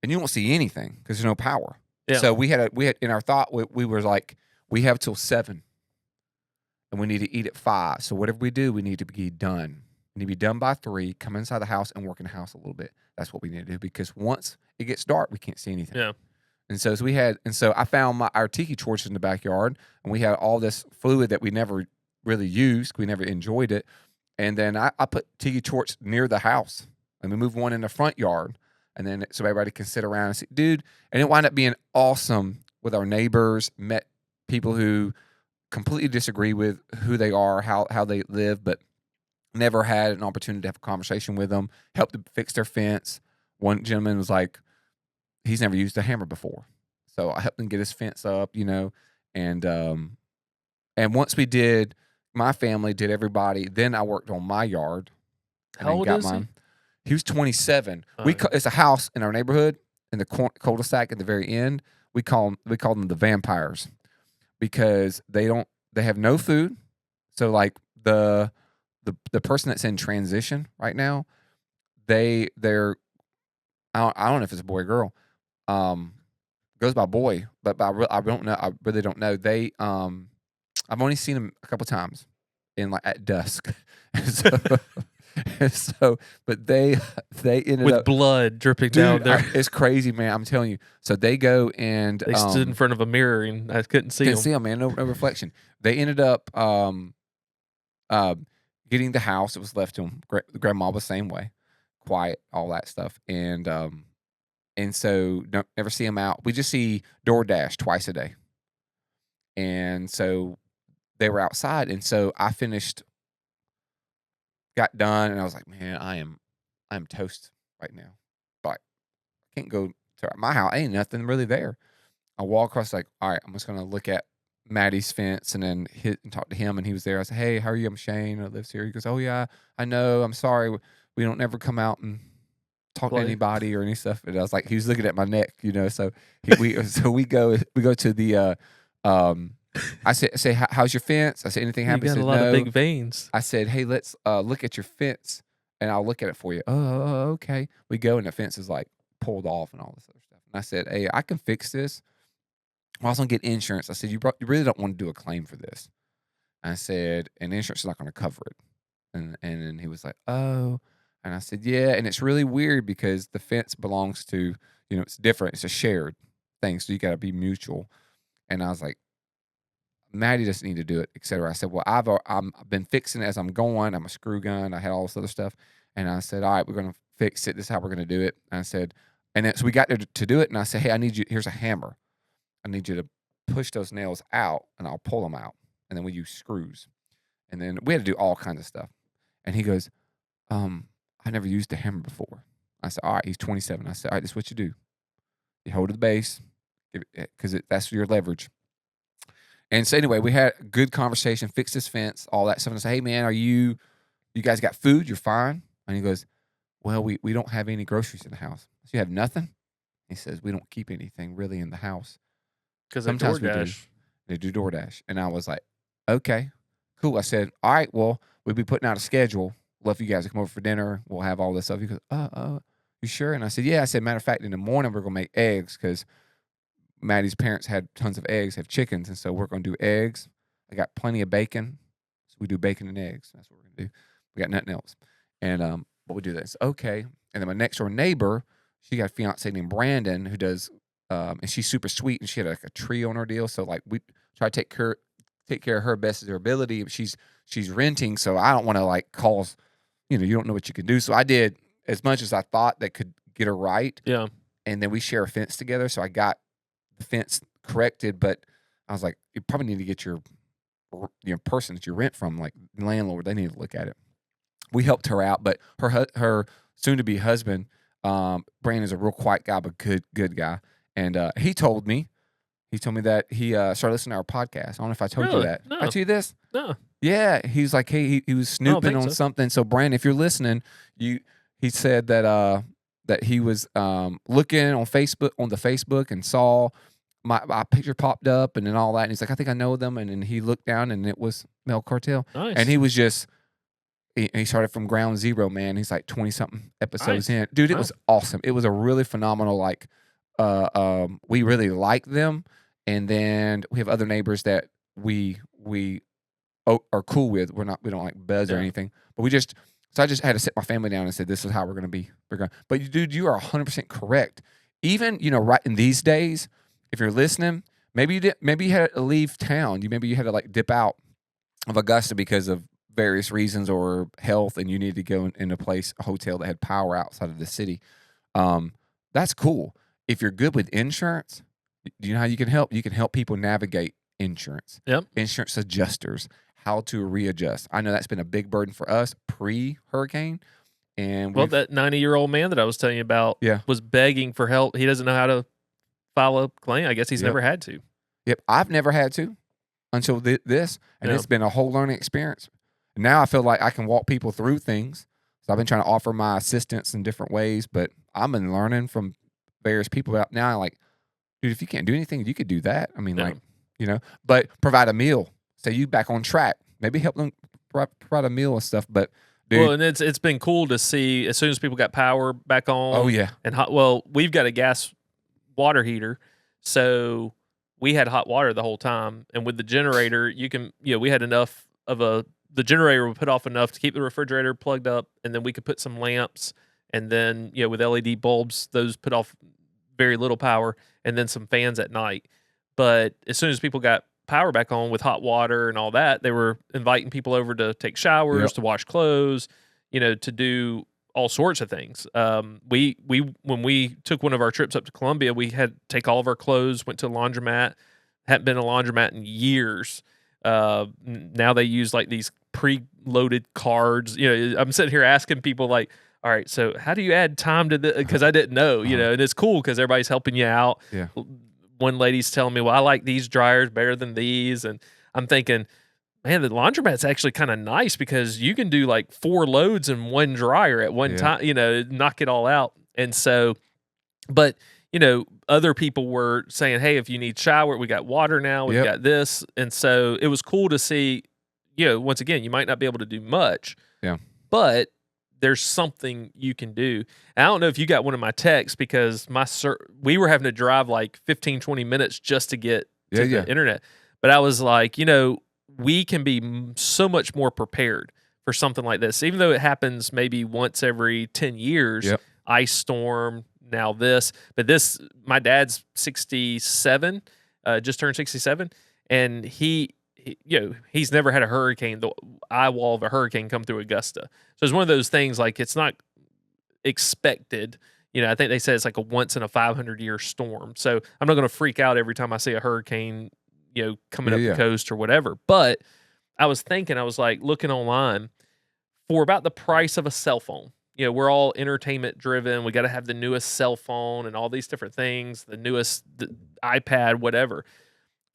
and you won't see anything because there's no power. Yeah. So we had in our thought we were like, we have till 7, and we need to eat at 5. So whatever we do, we need to be done. We need to be done by 3. Come inside the house and work in the house a little bit. That's what we need to do because once it gets dark, we can't see anything. Yeah. And so I found our tiki torch in the backyard, and we had all this fluid that we never really used. We never enjoyed it. And then I put tiki torch near the house, and we moved one in the front yard, and then so everybody can sit around and see, dude. And it wound up being awesome with our neighbors. Met people who completely disagree with who they are, how they live, but never had an opportunity to have a conversation with them. Helped to fix their fence. One gentleman was like, he's never used a hammer before. So I helped him get his fence up, and once we did, my family did everybody. Then I worked on my yard. How old is he? He was 27. It's a house in our neighborhood in the cul-de-sac at the very end. We call them the vampires because they have no food. So like the person that's in transition right now, they're I don't know if it's a boy or girl. Goes by boy, but I don't know. I really don't know. They I've only seen them a couple times at dusk. But they ended with up blood dripping down there. It's crazy, man. I'm telling you. So they go and they stood in front of a mirror and I couldn't see them, man. No reflection. They ended up getting the house. It was left to them. Grandma was the same way, quiet, all that stuff, and so don't never see them out. We just see DoorDash twice a day, and so they were outside, and so I got done, and I was like, man, I'm toast right now. But I can't go to my house. Ain't nothing really there. I walk across, like, all right, I'm just gonna look at Maddie's fence and then hit and talk to him, and he was there. I said, hey, how are you? I'm Shane. I live here. He goes, oh yeah, I know. I'm sorry. We don't ever come out and talk to anybody or any stuff. And I was like, he was looking at my neck, So we go to the I say, how's your fence? I said, anything happens? You got a lot of big veins. I said, hey, let's look at your fence, and I'll look at it for you. Oh, okay. We go, and the fence is like pulled off and all this other stuff. And I said, hey, I can fix this. I was going to get insurance. I said, you really don't want to do a claim for this. I said, and insurance is not going to cover it. And then he was like, oh. And I said, yeah. And it's really weird because the fence belongs to, it's different. It's a shared thing, so you got to be mutual. And I was like, Maddie doesn't need to do it, et cetera. I said, well, I've been fixing it as I'm going. I'm a screw gun. I had all this other stuff. And I said, all right, we're going to fix it. This is how we're going to do it. And I said, and then, so we got there to do it. And I said, hey, I need you. Here's a hammer. I need you to push those nails out, and I'll pull them out. And then we use screws. And then we had to do all kinds of stuff. And he goes, I never used a hammer before. I said, all right, he's 27. I said, all right, this is what you do. You hold the base, because that's your leverage. And so anyway, we had a good conversation, fixed his fence, all that stuff. And I said, hey, man, you guys got food? You're fine? And he goes, well, we don't have any groceries in the house. So you have nothing? He says, we don't keep anything really in the house. Because sometimes DoorDash. They do DoorDash. And I was like, okay, cool. I said, all right, well, we'll be putting out a schedule. Love you guys to come over for dinner. We'll have all this stuff. He goes, you sure? And I said, yeah. I said, matter of fact, in the morning, we're going to make eggs because Maddie's parents had tons of eggs, have chickens. And so we're going to do eggs. I got plenty of bacon. So we do bacon and eggs. That's what we're going to do. We got nothing else. And but we do this. Okay. And then my next door neighbor, she got a fiance named Brandon who does, and she's super sweet, and she had like a tree on her deal. So like we try to take care of her best of her ability. She's renting, so I don't want to like cause, you don't know what you can do. So I did as much as I thought that could get her right. Yeah. And then we share a fence together. So I got the fence corrected, but I was like, you probably need to get your person that you rent from, like the landlord, they need to look at it. We helped her out, but her soon-to-be husband, Brandon's a real quiet guy, but good guy. And he told me that he started listening to our podcast. I don't know if I told you that. No. I told you this? No. Yeah. He was like, hey, he was snooping on something. So Brandon, if you're listening, he said that he was looking on the Facebook and saw my picture popped up and then all that. And he's like, I think I know them. And then he looked down and it was Male Cartel. Nice. And he was just, he started from ground zero, man. He's like 20-something episodes in. Dude, it was awesome. It was a really phenomenal, like, we really like them. And then we have other neighbors that we are cool with. We don't like buzz or anything. But so I just had to sit my family down and said, this is how we're going to be. But dude, you are 100% correct. Even, right in these days, if you're listening, maybe you had to leave town. Maybe you had to like dip out of Augusta because of various reasons or health, and you need to go in a hotel that had power outside of the city. That's cool. If you're good with insurance, do you know how you can help? You can help people navigate insurance. Yep. Insurance adjusters, how to readjust. I know that's been a big burden for us pre-hurricane, And well, that 90-year-old man that I was telling you about was begging for help. He doesn't know how to file a claim. I guess he's never had to. Yep, I've never had to until this, and it's been a whole learning experience. Now I feel like I can walk people through things. So I've been trying to offer my assistance in different ways, but I've been learning from various people out now. Like, dude, if you can't do anything, you could do that. I mean, like, you know, but provide a meal. Say you back on track. Maybe help them provide a meal and stuff. But dude, well, and it's been cool to see as soon as people got power back on. Oh yeah, and hot. Well, we've got a gas water heater, so we had hot water the whole time. And with the generator, we had enough of the generator would put off enough to keep the refrigerator plugged up, and then we could put some lamps, and then with LED bulbs, those put off very little power, and then some fans at night. But as soon as people got power back on with hot water and all that, they were inviting people over to take showers, to wash clothes, to do all sorts of things. We when we took one of our trips up to Columbia, we had to take all of our clothes, went to a laundromat. Hadn't been a laundromat in years. Now they use like these pre-loaded cards. I'm sitting here asking people like, all right, so how do you add time to this? Because I didn't know, and it's cool because everybody's helping you out. Yeah. One lady's telling me, well, I like these dryers better than these. And I'm thinking, man, the laundromat's actually kind of nice because you can do like 4 loads in one dryer at one time, knock it all out. And so, but, other people were saying, hey, if you need shower, we got water now, we've got this. And so it was cool to see, once again, you might not be able to do much, but there's something you can do. And I don't know if you got one of my texts because we were having to drive like 15, 20 minutes just to get to the internet. But I was like, we can be so much more prepared for something like this, even though it happens maybe once every 10 years, ice storm, now this. But this, my dad's 67, just turned 67, and he's never had a hurricane, the eye wall of a hurricane come through Augusta. So it's one of those things like it's not expected. I think they said it's like a once in a 500-year storm. So I'm not going to freak out every time I see a hurricane, coming up the coast or whatever. But I was thinking, I was like looking online for about the price of a cell phone. We're all entertainment driven. We got to have the newest cell phone and all these different things, the iPad, whatever.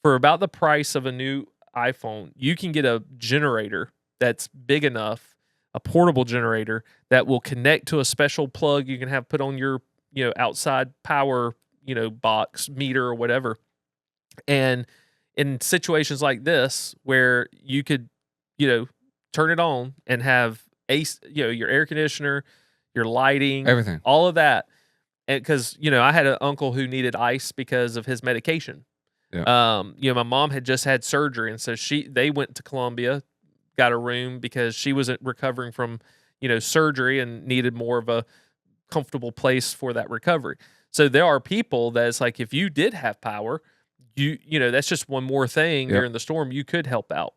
For about the price of a new iPhone, you can get a generator that's big enough, a portable generator that will connect to a special plug you can have put on your, outside power, box, meter or whatever. And in situations like this where you could, turn it on and have your air conditioner, your lighting, everything, all of that. And because, I had an uncle who needed ice because of his medication. Yeah. My mom had just had surgery, and so they went to Columbia, got a room because she wasn't recovering from, surgery and needed more of a comfortable place for that recovery. So there are people that's like, if you did have power, that's just one more thing during the storm you could help out,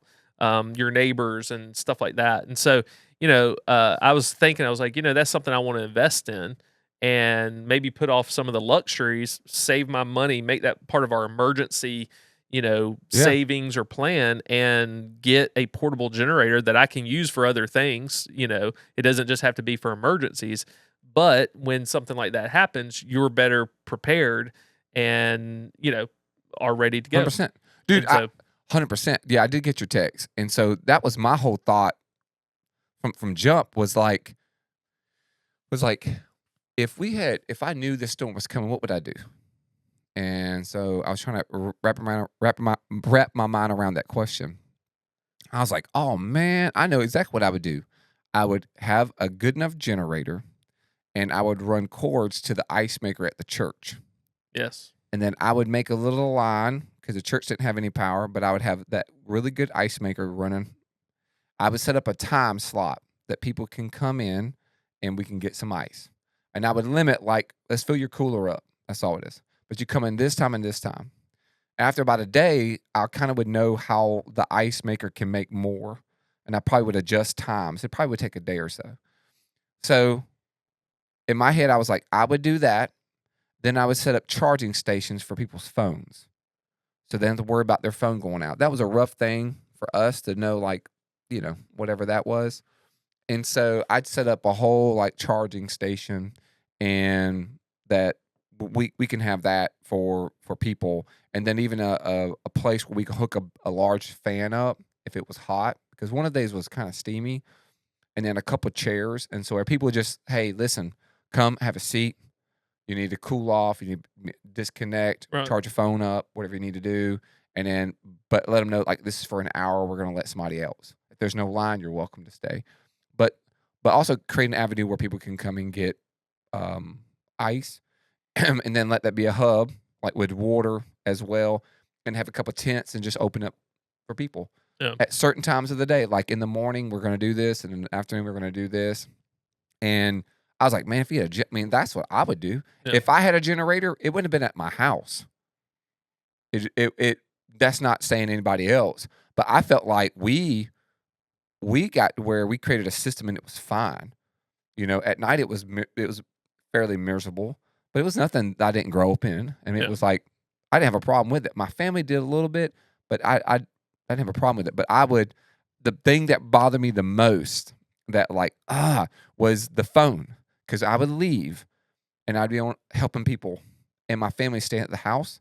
your neighbors and stuff like that. And so, I was thinking, I was like, that's something I want to invest in. And maybe put off some of the luxuries, save my money, make that part of our emergency, savings or plan, and get a portable generator that I can use for other things. It doesn't just have to be for emergencies. But when something like that happens, you're better prepared and, are ready to go. 100%. Dude, 100%. Yeah, I did get your text. And so that was my whole thought from jump was like, if I knew this storm was coming, what would I do? And so I was trying to wrap my mind around that question. I was like, oh man, I know exactly what I would do. I would have a good enough generator, and I would run cords to the ice maker at the church. Yes. And then I would make a little line because the church didn't have any power, but I would have that really good ice maker running. I would set up a time slot that people can come in and we can get some ice. And I would limit, like, let's fill your cooler up. That's all it is. But you come in this time and this time. After about a day, I kind of would know how the ice maker can make more. And I probably would adjust times. It probably would take a day or so. So in my head, I was like, I would do that. Then I would set up charging stations for people's phones. So they don't have to worry about their phone going out. That was a rough thing for us to know, like, whatever that was. And so I'd set up a whole like charging station, and that we can have that for people, and then even a place where we could hook a large fan up if it was hot, because one of the days was kind of steamy, and then a couple of chairs, and so where people would just, hey, listen, come have a seat. You need to cool off. You need to disconnect, charge your phone up, whatever you need to do, and then but let them know like this is for an hour. We're going to let somebody else. If there's no line, you're welcome to stay. But also create an avenue where people can come and get ice, and then let that be a hub, like with water as well, and have a couple of tents and just open up for people at certain times of the day. Like in the morning, we're going to do this, and in the afternoon, we're going to do this. And I was like, man, if you had that's what I would do. Yeah. If I had a generator, it wouldn't have been at my house. That's not saying anybody else, but I felt like we got to where we created a system and it was fine. At night it was fairly miserable, but it was nothing that I didn't grow up in. I mean, it was like I didn't have a problem with it. My family did a little bit, but I didn't have a problem with it. But the thing that bothered me the most that was the phone, because I would leave and I'd be helping people, and my family staying at the house.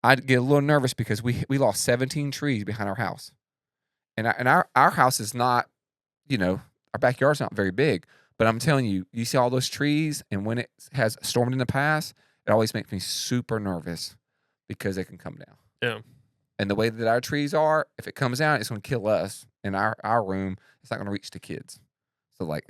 I'd get a little nervous because we lost 17 trees behind our house. And our house is not, our backyard's not very big. But I'm telling you, you see all those trees, and when it has stormed in the past, it always makes me super nervous because it can come down. Yeah. And the way that our trees are, if it comes down, it's going to kill us in our room. It's not going to reach the kids. So like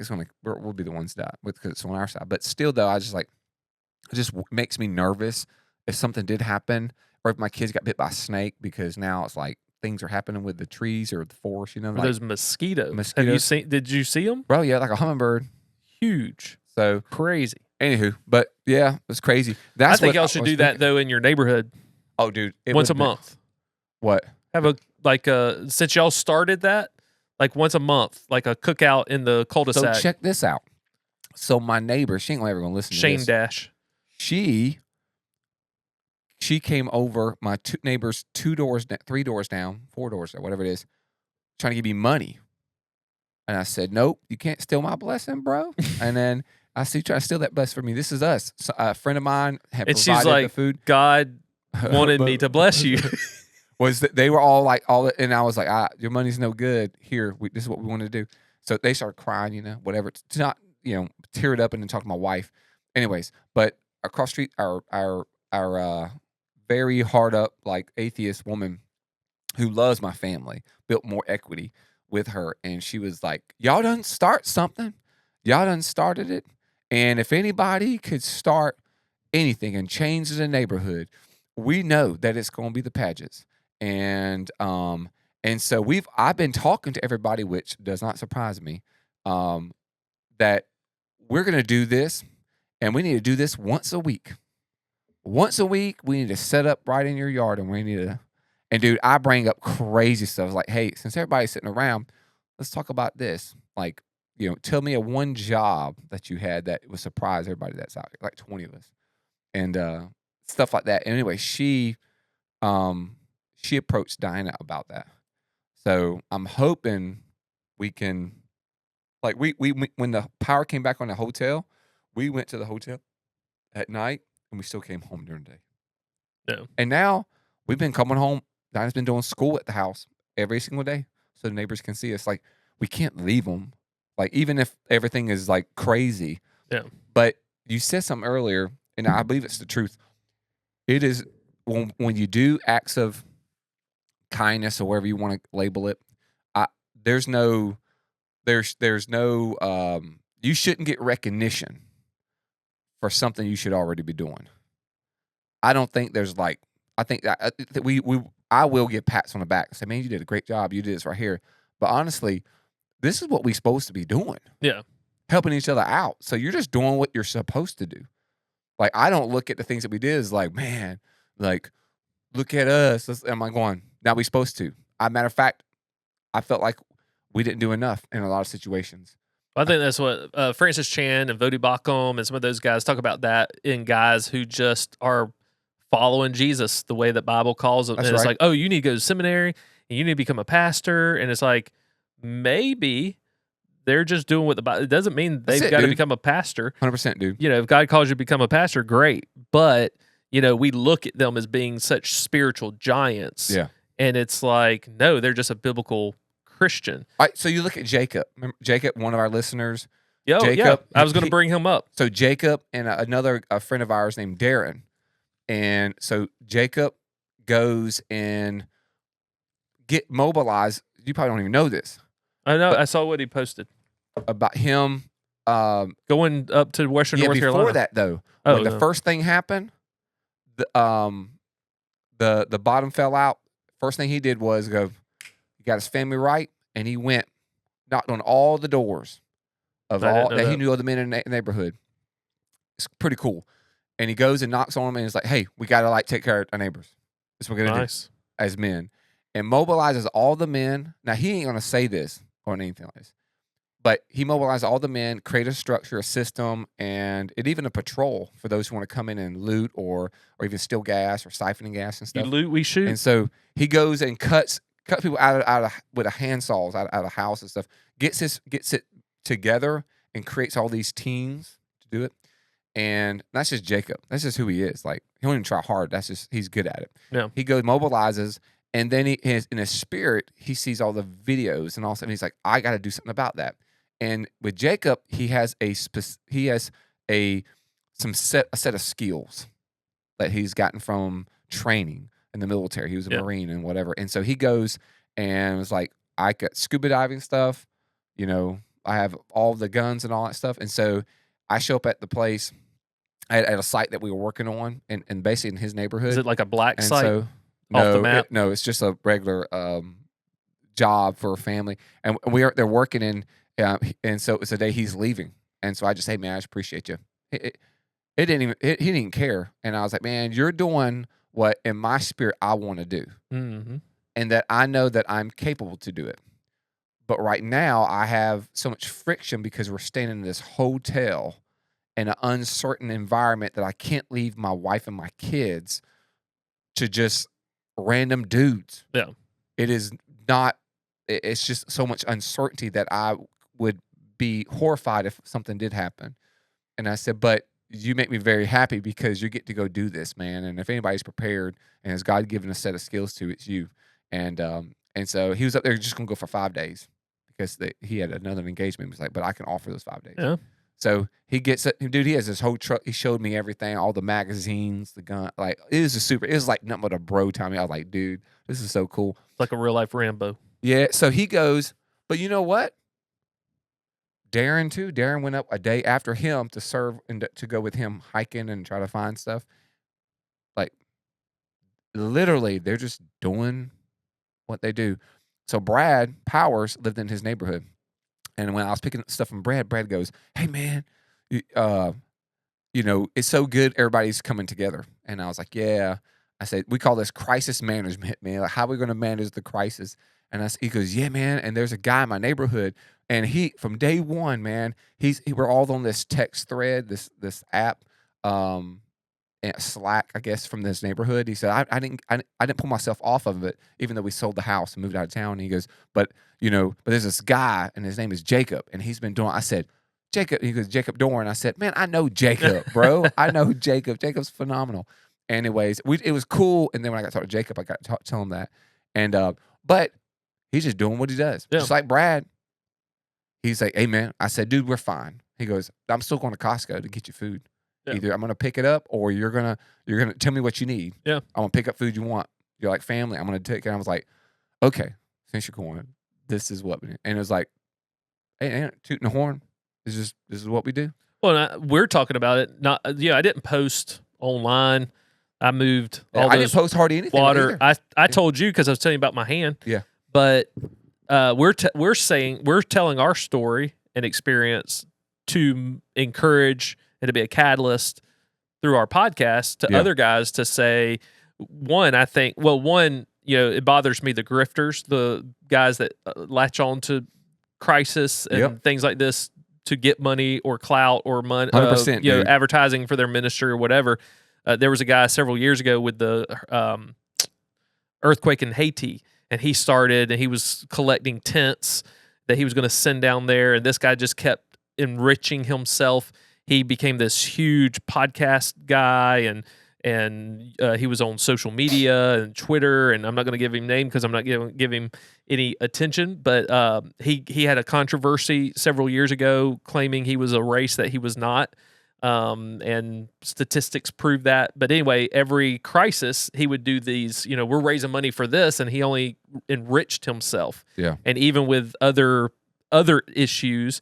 we'll be the ones that die because it's on our side. But still, though, it just makes me nervous if something did happen, or if my kids got bit by a snake, because now it's like things are happening with the trees or the forest, Like those mosquitoes. Did you see them? Bro, yeah, like a hummingbird. Huge. So crazy. Anywho, but yeah, it's crazy. I think y'all should do that though in your neighborhood. Oh, dude. Once a month. What? Have since y'all started that, like once a month, like a cookout in the cul-de-sac. So check this out. So my neighbor, she ain't ever going to listen to this. Shane Dash. She came over, my two neighbors, 3 doors down, 4 doors down, whatever it is, trying to give me money. And I said, nope, you can't steal my blessing, bro. And then I see you trying to steal that blessing from me. This is us. So a friend of mine had and provided she's like, the food. God wanted me to bless you. They were all like, and I was like, your money's no good. Here, this is what we want to do. So they started crying, whatever. To not, tear it up and then talk to my wife. Anyways, but across the street, our very hard up, like atheist woman who loves my family, built more equity with her. And she was like, y'all done start something. Y'all done started it. And if anybody could start anything and change the neighborhood, we know that it's going to be the Pagets. And so I've been talking to everybody, which does not surprise me, that we're going to do this, and we need to do this once a week. Once a week, we need to set up right in your yard, and we need to. And dude, I bring up crazy stuff like, hey, since everybody's sitting around, let's talk about this. Like, tell me one job that you had that would surprise everybody that's out here, like 20 of us, and stuff like that. And anyway, she approached Dinah about that. So I'm hoping we can, like, we when the power came back on the hotel, we went to the hotel at night. And we still came home during the day. Yeah. And now we've been coming home. Dinah's been doing school at the house every single day, so the neighbors can see us. Like, we can't leave them. Like, even if everything is like crazy. Yeah. But you said something earlier, and I believe it's the truth. It is when you do acts of kindness or whatever you want to label it. There's no. You shouldn't get recognition for something you should already be doing. I don't think there's I think that I will get pats on the back and say, man, you did a great job. You did this right here. But honestly, this is what we're supposed to be doing. Yeah. Helping each other out. So you're just doing what you're supposed to do. Like, I don't look at the things that we did as like, man, like, look at us. Am I going, now we supposed to? Matter of fact, I felt like we didn't do enough in a lot of situations. I think that's what Francis Chan and Vodi Bakum and some of those guys talk about, that in guys who just are following Jesus the way that Bible calls them. That's and it's right. like, oh, you need to go to seminary and you need to become a pastor. And it's like, maybe they're just doing what the Bible. It doesn't mean they've got to become a pastor. 100%, dude. You know, if God calls you to become a pastor, great. But, you know, we look at them as being such spiritual giants. Yeah. And it's like, no, they're just a biblical Christian. All right, so you look at Jacob. Remember Jacob, one of our listeners? Jacob, I was going to bring him up. So Jacob and another friend of ours named Darren. And so Jacob goes and get mobilized. You probably don't even know this. I know. I saw what he posted about him going up to Western North Carolina. Before that, though, when the first thing happened, the bottom fell out. First thing he did was he got his family right, and he went, knocked on all the doors of all that he knew of the men in the neighborhood. It's pretty cool. And he goes and knocks on them, and he's like, "Hey, we got to take care of our neighbors. That's what we're gonna do as men." And mobilizes all the men. Now he ain't gonna say this or anything like this, but he mobilized all the men, create a structure, a system, and even a patrol for those who want to come in and loot or even steal gas or siphoning gas and stuff. You loot, we shoot. And so he goes and cuts people out of with a handsaws out of house and stuff. Gets it together and creates all these teams to do it. And that's just Jacob. That's just who he is. Like, he don't even try hard. That's just, he's good at it. Yeah. He goes, mobilizes, and then in his spirit, he sees all the videos, and all of a sudden he's like, I got to do something about that. And with Jacob, he has a set of skills that he's gotten from training in the military. He was a Marine and whatever. And so he goes and was like, I got scuba diving stuff. You know, I have all the guns and all that stuff. And so I show up at the place at a site that we were working on, and basically in his neighborhood. Is it like a black and site? So, off the map? No, it's just a regular job for a family, and they're working in, and so it's the day he's leaving, and so I just say, man, I just appreciate you. He didn't care, and I was like, man, you're doing what in my spirit I want to do, and that I know that I'm capable to do it. But right now I have so much friction because we're staying in this hotel in an uncertain environment that I can't leave my wife and my kids to just random dudes. Yeah. It is not, it's just so much uncertainty that I would be horrified if something did happen. And I said, but you make me very happy because you get to go do this, man. And if anybody's prepared and has God given a set of skills to, it's you. And so he was up there just going to go for 5 days because he had another engagement. He was like, but I can offer those 5 days. Yeah. So he gets it. Dude, he has this whole truck. He showed me everything, all the magazines, the gun. Like, it was like nothing but a bro time. I was like, dude, this is so cool. It's like a real life Rambo. Yeah. So he goes, but you know what? Darren too. Darren went up a day after him to serve and to go with him hiking and try to find stuff. Like, literally, they're just doing what they do. So Brad Powers lived in his neighborhood. And when I was picking up stuff from Brad goes, hey, man, you know, it's so good everybody's coming together. And I was like, yeah. I said, we call this crisis management, man. Like, how are we going to manage the crisis? And he goes, yeah, man. And there's a guy in my neighborhood. And he, from day one, man, we're all on this text thread, this app, Slack, I guess, from this neighborhood. He said, I didn't pull myself off of it, even though we sold the house and moved out of town. And he goes, but there's this guy, and his name is Jacob, and he's been doing. I said, Jacob. He goes, Jacob Dorn. I said, man, I know Jacob, bro. I know Jacob. Jacob's phenomenal. Anyways, it was cool. And then when I got to talk to Jacob, I got to tell him that. And but he's just doing what he does, just like Brad. He's like, hey, man. I said, dude, we're fine. He goes, I'm still going to Costco to get you food. Yeah. Either I'm going to pick it up or you're gonna tell me what you need. Yeah. I'm going to pick up food you want. You're like family. I'm going to take it. And I was like, okay, since you're going, this is what we do. And it was like, hey, tooting the horn. This is what we do. Well, we're talking about it. I didn't post online. I moved all I didn't post hardly anything. Water. I told you because I was telling you about my hand. Yeah. But we're telling our story and experience to encourage and to be a catalyst through our podcast to other guys to say, it bothers me, the grifters, the guys that latch on to crisis and things like this to get money or clout or money, 100%, advertising for their ministry or whatever. There was a guy several years ago with the earthquake in Haiti, and he was collecting tents that he was going to send down there, and this guy just kept enriching himself. He became this huge podcast guy, and he was on social media and Twitter, and I'm not going to give him name because I'm not going to give him any attention, but he had a controversy several years ago claiming he was a race that he was not, and statistics prove that. But anyway, every crisis he would do these, we're raising money for this, and he only enriched himself. Yeah. And even with other issues,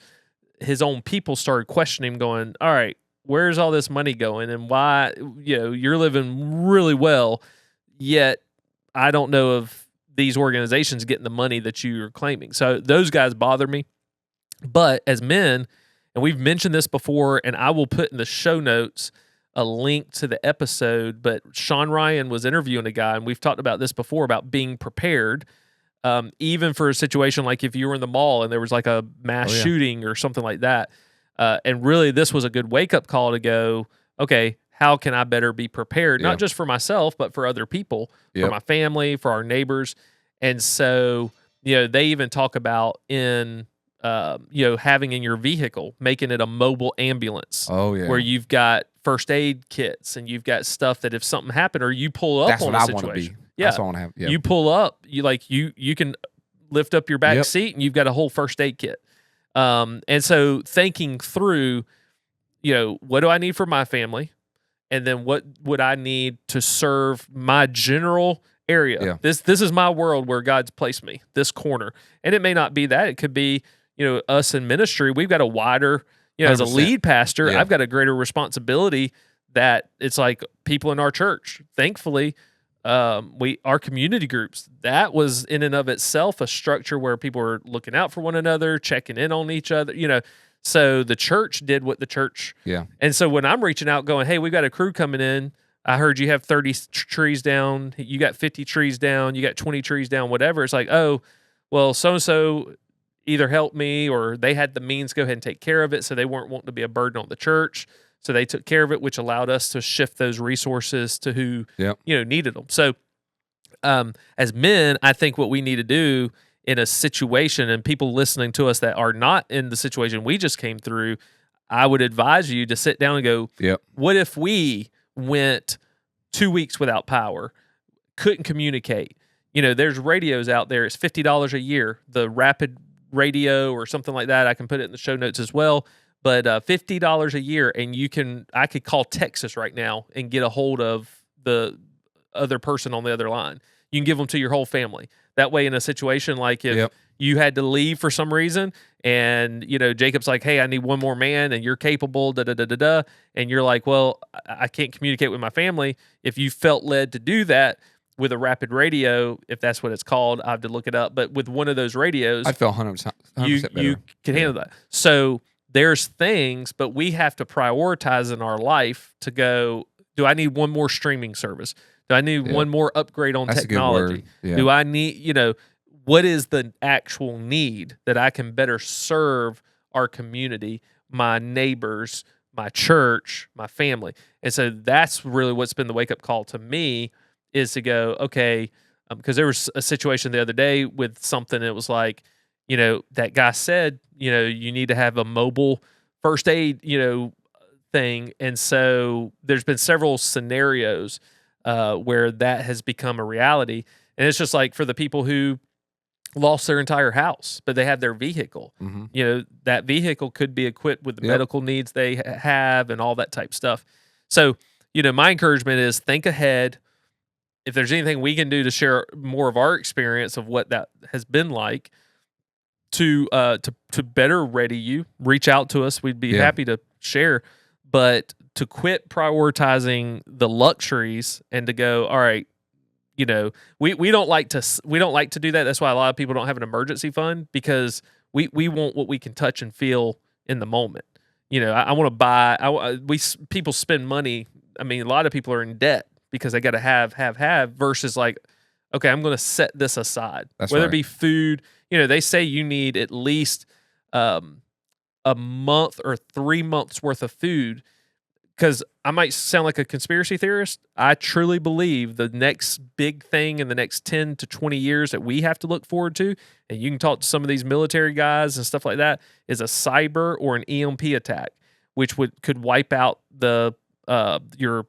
his own people started questioning him, going, all right, where's all this money going, and why, you're living really well, yet I don't know of these organizations getting the money that you're claiming. So those guys bother me. But as men, and we've mentioned this before, and I will put in the show notes a link to the episode, but Sean Ryan was interviewing a guy, and we've talked about this before, about being prepared, even for a situation like if you were in the mall and there was like a mass shooting or something like that. And really, this was a good wake-up call to go, okay, how can I better be prepared? Not just for myself, but for other people, for my family, for our neighbors. And so, they even talk about in, having in your vehicle, making it a mobile ambulance. Oh, yeah. Where you've got first aid kits, and you've got stuff that if something happened or you pull up That's on what a I situation. want to be. Yeah. That's what I want to have. Yep. You pull up, you can lift up your back seat, and you've got a whole first aid kit. And so thinking through, what do I need for my family? And then what would I need to serve my general area? Yeah. This is my world where God's placed me, this corner. And it may not be that. It could be, us in ministry. We've got a wider, as a 100%. lead pastor, Yeah. I've got a greater responsibility that it's like people in our church. Thankfully, our community groups, that was in and of itself a structure where people were looking out for one another, checking in on each other, so the church did what the church. Yeah. And so when I'm reaching out going, hey, we've got a crew coming in, I heard you have 30 trees down, you got 50 trees down, you got 20 trees down, whatever. It's like, oh, well, so-and-so either helped me or they had the means to go ahead and take care of it, so they weren't wanting to be a burden on the church. So they took care of it, which allowed us to shift those resources to who needed them. So as men, I think what we need to do in a situation, and people listening to us that are not in the situation we just came through, I would advise you to sit down and go, what if we went 2 weeks without power, couldn't communicate? There's radios out there. It's $50 a year, the rapid radio or something like that. I can put it in the show notes as well. But $50 a year, and I could call Texas right now and get a hold of the other person on the other line. You can give them to your whole family. That way, in a situation like if you had to leave for some reason, and Jacob's like, "Hey, I need one more man, and you're capable," and you're like, "Well, I can't communicate with my family." If you felt led to do that with a rapid radio, if that's what it's called, I have to look it up. But with one of those radios, I'd feel 100% better. You can handle that. So there's things, but we have to prioritize in our life to go, do I need one more streaming service? Do I need one more upgrade on technology? Do I need, what is the actual need that I can better serve our community, my neighbors, my church, my family? And so that's really what's been the wake-up call to me, is to go, okay, because there was a situation the other day with something that was like, that guy said, you need to have a mobile first aid, thing. And so there's been several scenarios where that has become a reality. And it's just like for the people who lost their entire house, but they have their vehicle, that vehicle could be equipped with the medical needs they have and all that type stuff. So, my encouragement is think ahead. If there's anything we can do to share more of our experience of what that has been like, to better ready you, reach out to us. We'd be happy to share, but to quit prioritizing the luxuries and to go, all right, we don't like to do that. That's why a lot of people don't have an emergency fund, because we want what we can touch and feel in the moment. I want to buy. People spend money. I mean, a lot of people are in debt because they got to have versus like, okay, I'm going to set this aside. That's whether right. it be food. They say you need at least a month or 3 months worth of food, because I might sound like a conspiracy theorist. I truly believe the next big thing in the next 10 to 20 years that we have to look forward to, and you can talk to some of these military guys and stuff like that, is a cyber or an EMP attack, which could wipe out your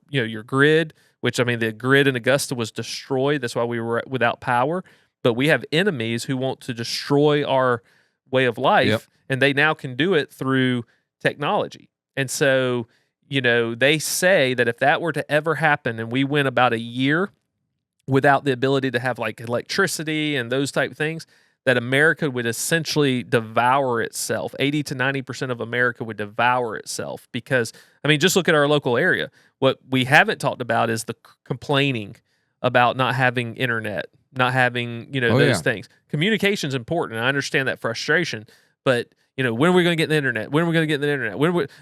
grid. Which, I mean, the grid in Augusta was destroyed. That's why we were without power. But we have enemies who want to destroy our way of life, and they now can do it through technology. And so, they say that if that were to ever happen and we went about a year without the ability to have like electricity and those type of things, that America would essentially devour itself. 80 to 90% of America would devour itself because, I mean, just look at our local area. What we haven't talked about is the complaining about not having internet, not having, those things. Communication's important. I understand that frustration, but when are we going to get the internet? When are we going to get the internet?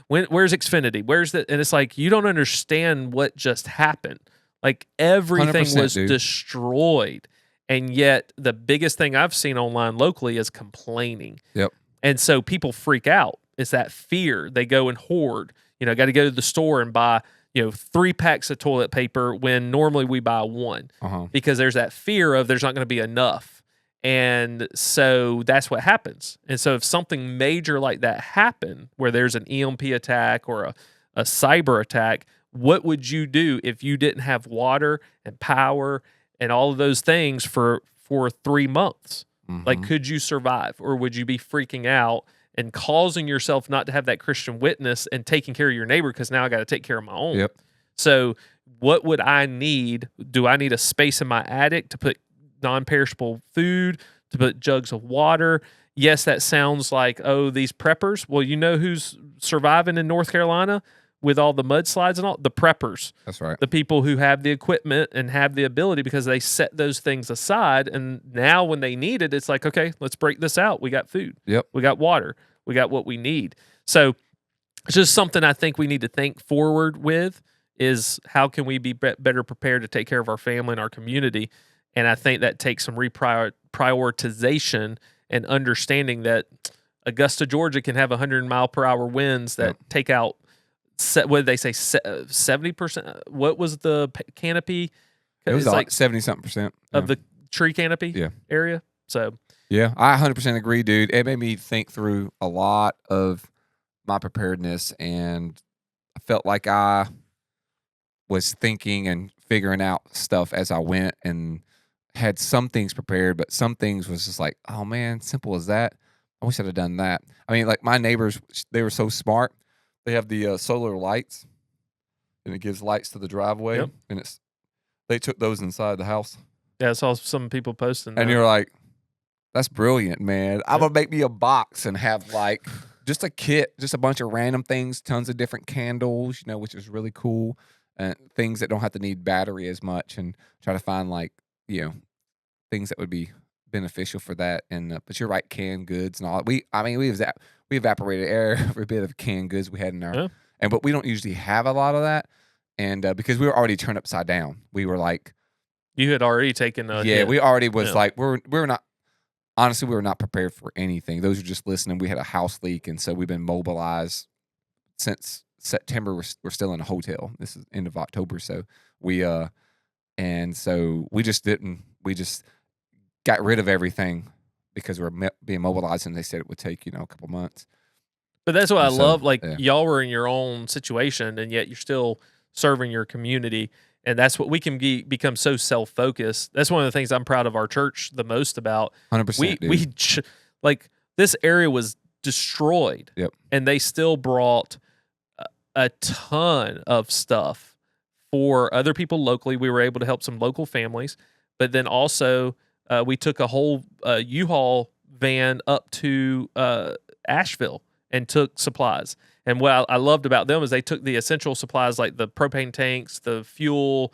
Where's Xfinity? Where's the, and it's like, you don't understand what just happened. Like everything was destroyed. And yet the biggest thing I've seen online locally is complaining. Yep. And so people freak out. It's that fear. They go and hoard. Got to go to the store and buy, 3 packs of toilet paper when normally we buy 1. Because there's that fear of there's not going to be enough. And so that's what happens. And so if something major like that happened, where there's an EMP attack or a cyber attack, what would you do if you didn't have water and power and all of those things for 3 months? Like, could you survive, or would you be freaking out and causing yourself not to have that Christian witness and taking care of your neighbor because now I got to take care of my own? Yep. So what would I need? Do I need a space in my attic to put non-perishable food, to put jugs of water? Yes, that sounds like, oh, these preppers. Well, you know who's surviving in North Carolina with all the mudslides and all? The preppers. That's right. The people who have the equipment and have the ability because they set those things aside. And now when they need it, it's like, okay, let's break this out. We got food. Yep. We got water. We got what we need. So it's just something I think we need to think forward with, is how can we be better prepared to take care of our family and our community? And I think that takes some prioritization and understanding that Augusta, Georgia can have 100-mile-per-hour winds that take out, what did they say, 70%? What was the canopy? It was like 70-something% of the tree canopy area. So yeah, I 100% agree, dude. It made me think through a lot of my preparedness, and I felt like I was thinking and figuring out stuff as I went, and had some things prepared, but some things was just like, oh man, simple as that. I wish I'd have done that. I mean, like my neighbors, they were so smart. They have the solar lights, and it gives lights to the driveway, and they took those inside the house. Yeah, I saw some people posting that. And you're like, that's brilliant, man. I'm gonna make me a box and have like just a kit, just a bunch of random things, tons of different candles, which is really cool, and things that don't have to need battery as much, and try to find like, things that would be beneficial for that. And but you're right, canned goods and all. We evaporated every bit of canned goods we had in our, but we don't usually have a lot of that. And because we were already turned upside down, we were like, you had already taken a hit. We already was like, we're not. Honestly, we were not prepared for anything. Those are just listening. We had a house leak, and so we've been mobilized since September. We're still in a hotel. This is end of October, so we and so we just didn't. We just got rid of everything because we're being mobilized, and they said it would take a couple months. But that's what I love. Like y'all were in your own situation, and yet you're still serving your community. And that's what we can become so self-focused. That's one of the things I'm proud of our church the most about. 100%. Like this area was destroyed, and they still brought a ton of stuff for other people locally. We were able to help some local families, but then also we took a whole U-Haul van up to Asheville and took supplies. And what I loved about them is they took the essential supplies like the propane tanks, the fuel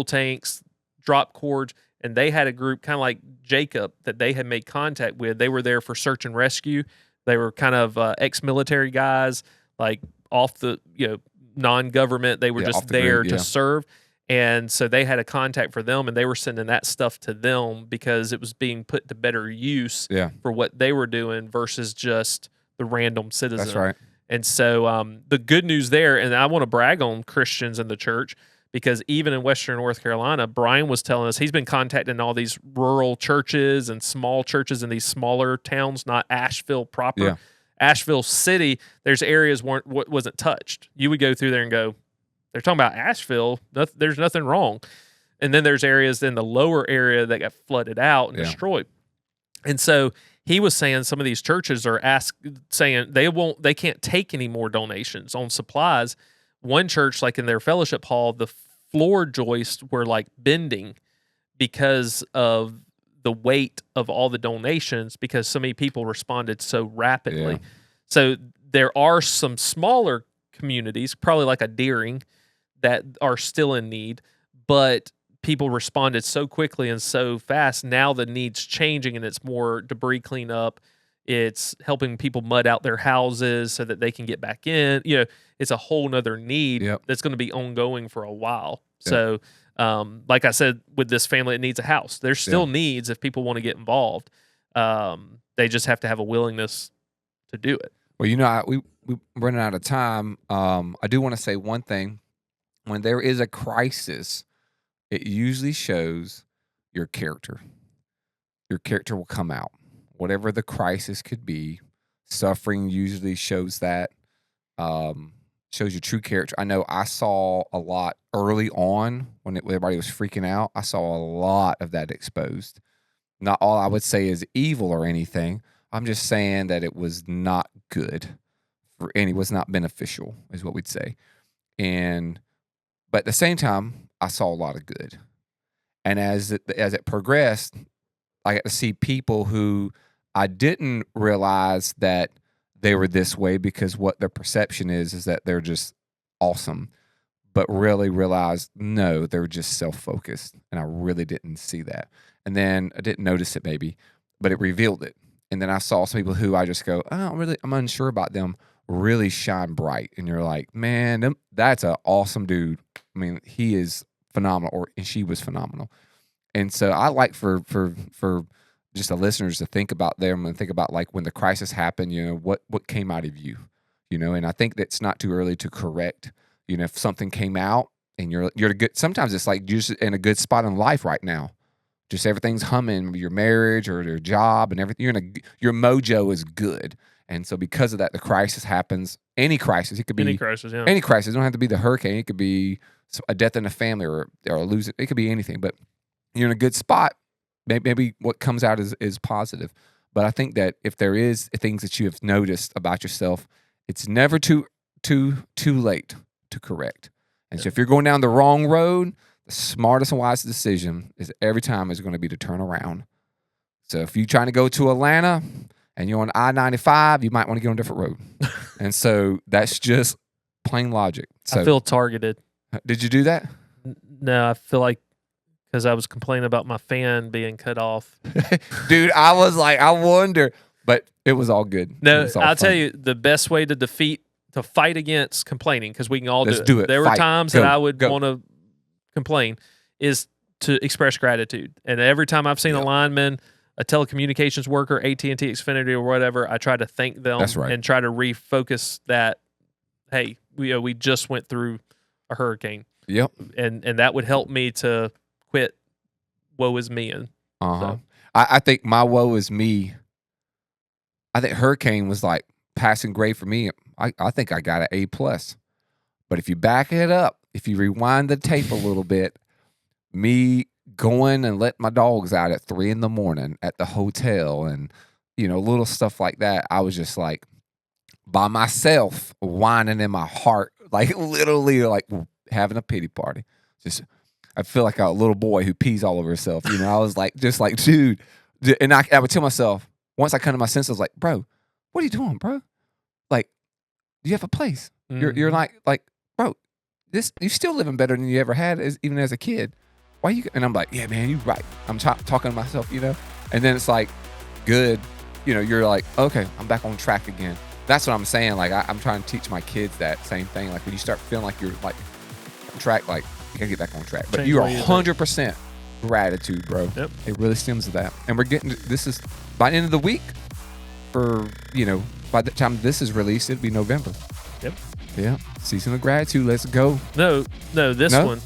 tanks, drop cords, and they had a group kind of like Jacob that they had made contact with. They were there for search and rescue. They were kind of ex-military guys, like off the non-government. They were just there to serve. And so they had a contact for them, and they were sending that stuff to them because it was being put to better use for what they were doing versus just the random citizen. That's right. And so the good news there, and I want to brag on Christians in the church, because even in Western North Carolina, Brian was telling us he's been contacting all these rural churches and small churches in these smaller towns, not Asheville proper. Yeah. Asheville City, there's areas wasn't touched. You would go through there and go, they're talking about Asheville. There's nothing wrong. And then there's areas in the lower area that got flooded out and destroyed. And so he was saying some of these churches are saying they can't take any more donations on supplies. One church, like in their fellowship hall, the floor joists were like bending because of the weight of all the donations, because so many people responded so rapidly. Yeah. So there are some smaller communities, probably like a Deering, that are still in need, but people responded so quickly and so fast. Now the need's changing, and it's more debris cleanup. It's helping people mud out their houses so that they can get back in. It's a whole nother need that's going to be ongoing for a while. Yep. So, like I said, with this family, it needs a house. There's still needs if people want to get involved. They just have to have a willingness to do it. Well, we're running out of time. I do want to say one thing. When there is a crisis, it usually shows your character. Your character will come out. Whatever the crisis could be, suffering usually shows that, shows your true character. I know I saw a lot early on when everybody was freaking out. I saw a lot of that exposed. Not all I would say is evil or anything. I'm just saying that it was not good and it was not beneficial, is what we'd say. But at the same time, I saw a lot of good. And as it progressed, I got to see people who I didn't realize that they were this way, because what their perception is that they're just awesome, but really realized, no, they're just self-focused. And I really didn't see that. And then I didn't notice it maybe, but it revealed it. And then I saw some people who I just go, I'm unsure about them, really shine bright. And you're like, man, that's an awesome dude. I mean, he is phenomenal, and she was phenomenal. And so I like for just the listeners to think about them and think about, like, when the crisis happened, what came out of you, and I think that's not too early to correct. If something came out and you're good, sometimes it's like you're just in a good spot in life right now. Just everything's humming, your marriage or your job and everything. Your mojo is good. And so because of that, the crisis happens. Any crisis. It could be any crisis, yeah. Any crisis. It don't have to be the hurricane. It could be a death in the family or losing. It could be anything. But you're in a good spot. Maybe what comes out is positive. But I think that if there is things that you have noticed about yourself, it's never too late to correct. And so if you're going down the wrong road, the smartest and wisest decision is every time is going to be to turn around. So if you're trying to go to Atlanta and you're on I-95, you might want to get on a different road. And so that's just plain logic. So, I feel targeted. Did you do that? No, I feel like because I was complaining about my fan being cut off. Dude, I was like, I wonder. But it was all good. No, I'll tell you, the best way to fight against complaining, because we can all do it. There were times that I would want to complain, is to express gratitude. And every time I've seen a lineman, a telecommunications worker, AT&T, Xfinity, or whatever, I try to thank them and try to refocus that, hey, we just went through a hurricane. Yep. And that would help me to quit woe is me. So. I think my woe is me, I think hurricane was like passing grade for me. I think I got an A+. But if you back it up, if you rewind the tape a little bit, me going and letting my dogs out at 3 a.m. at the hotel and, little stuff like that, I was just like by myself, whining in my heart, like literally like having a pity party. I feel like a little boy who pees all over himself. I was like, just like, dude. And I would tell myself, once I come to my senses, I was like, bro, what are you doing, bro? Like, you have a place. Mm-hmm. You're like, bro, you're still living better than you ever had, even as a kid. Why you? And I'm like, yeah, man, you're right. I'm talking to myself, And then it's like, good, you're like, okay, I'm back on track again. That's what I'm saying. Like, I'm trying to teach my kids that same thing. Like, when you start feeling like you're like on track, like you gotta get back on track. But you are 100% gratitude, bro. Yep. It really stems to that. And we're getting this is by the end of the week for by the time this is released, it'll be November. Yep. Yeah. Season of Gratitude. Let's go. No, this one.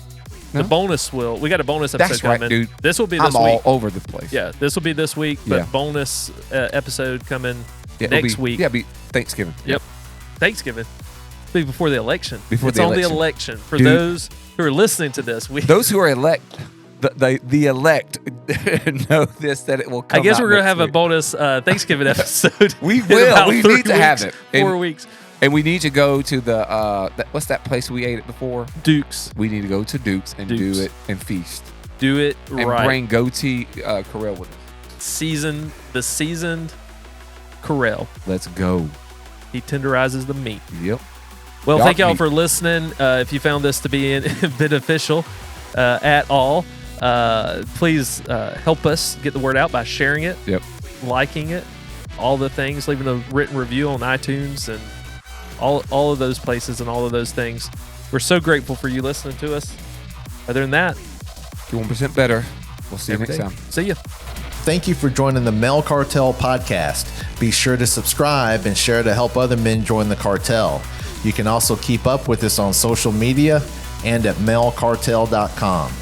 No? The bonus will. We got a bonus episode That's right, coming. dude. This will be this I'm week. all over the place. Yeah, this will be this week, but Yeah. bonus episode coming It'll next be, week. Yeah, it'll be Thanksgiving. Yep. Thanksgiving. It'll be before the election. Before it's the on election. the election. For Dude. those who are listening to this, Those who are elect, the elect know this, that it will come I guess out we're going to next have a week. bonus Thanksgiving episode. We in will. about We 3 need to have weeks, it. 4 weeks. And we need to go to the, what's that place we ate at before? Duke's. We need to go to Duke's and do it and feast. Do it and right. bring goatee Corel with us. The seasoned Corel. Let's go. He tenderizes the meat. Yep. Well, Dark thank y'all meat. for listening. If you found this to be beneficial at all, please help us get the word out by sharing it, liking it, all the things, leaving a written review on iTunes and all of those places and all of those things. We're so grateful for you listening to us. Other than that, 1% better. We'll see you next time. See ya. Thank you for joining the Male Cartel podcast. Be sure to subscribe and share to help other men join the cartel. You can also keep up with us on social media and at malecartel.com.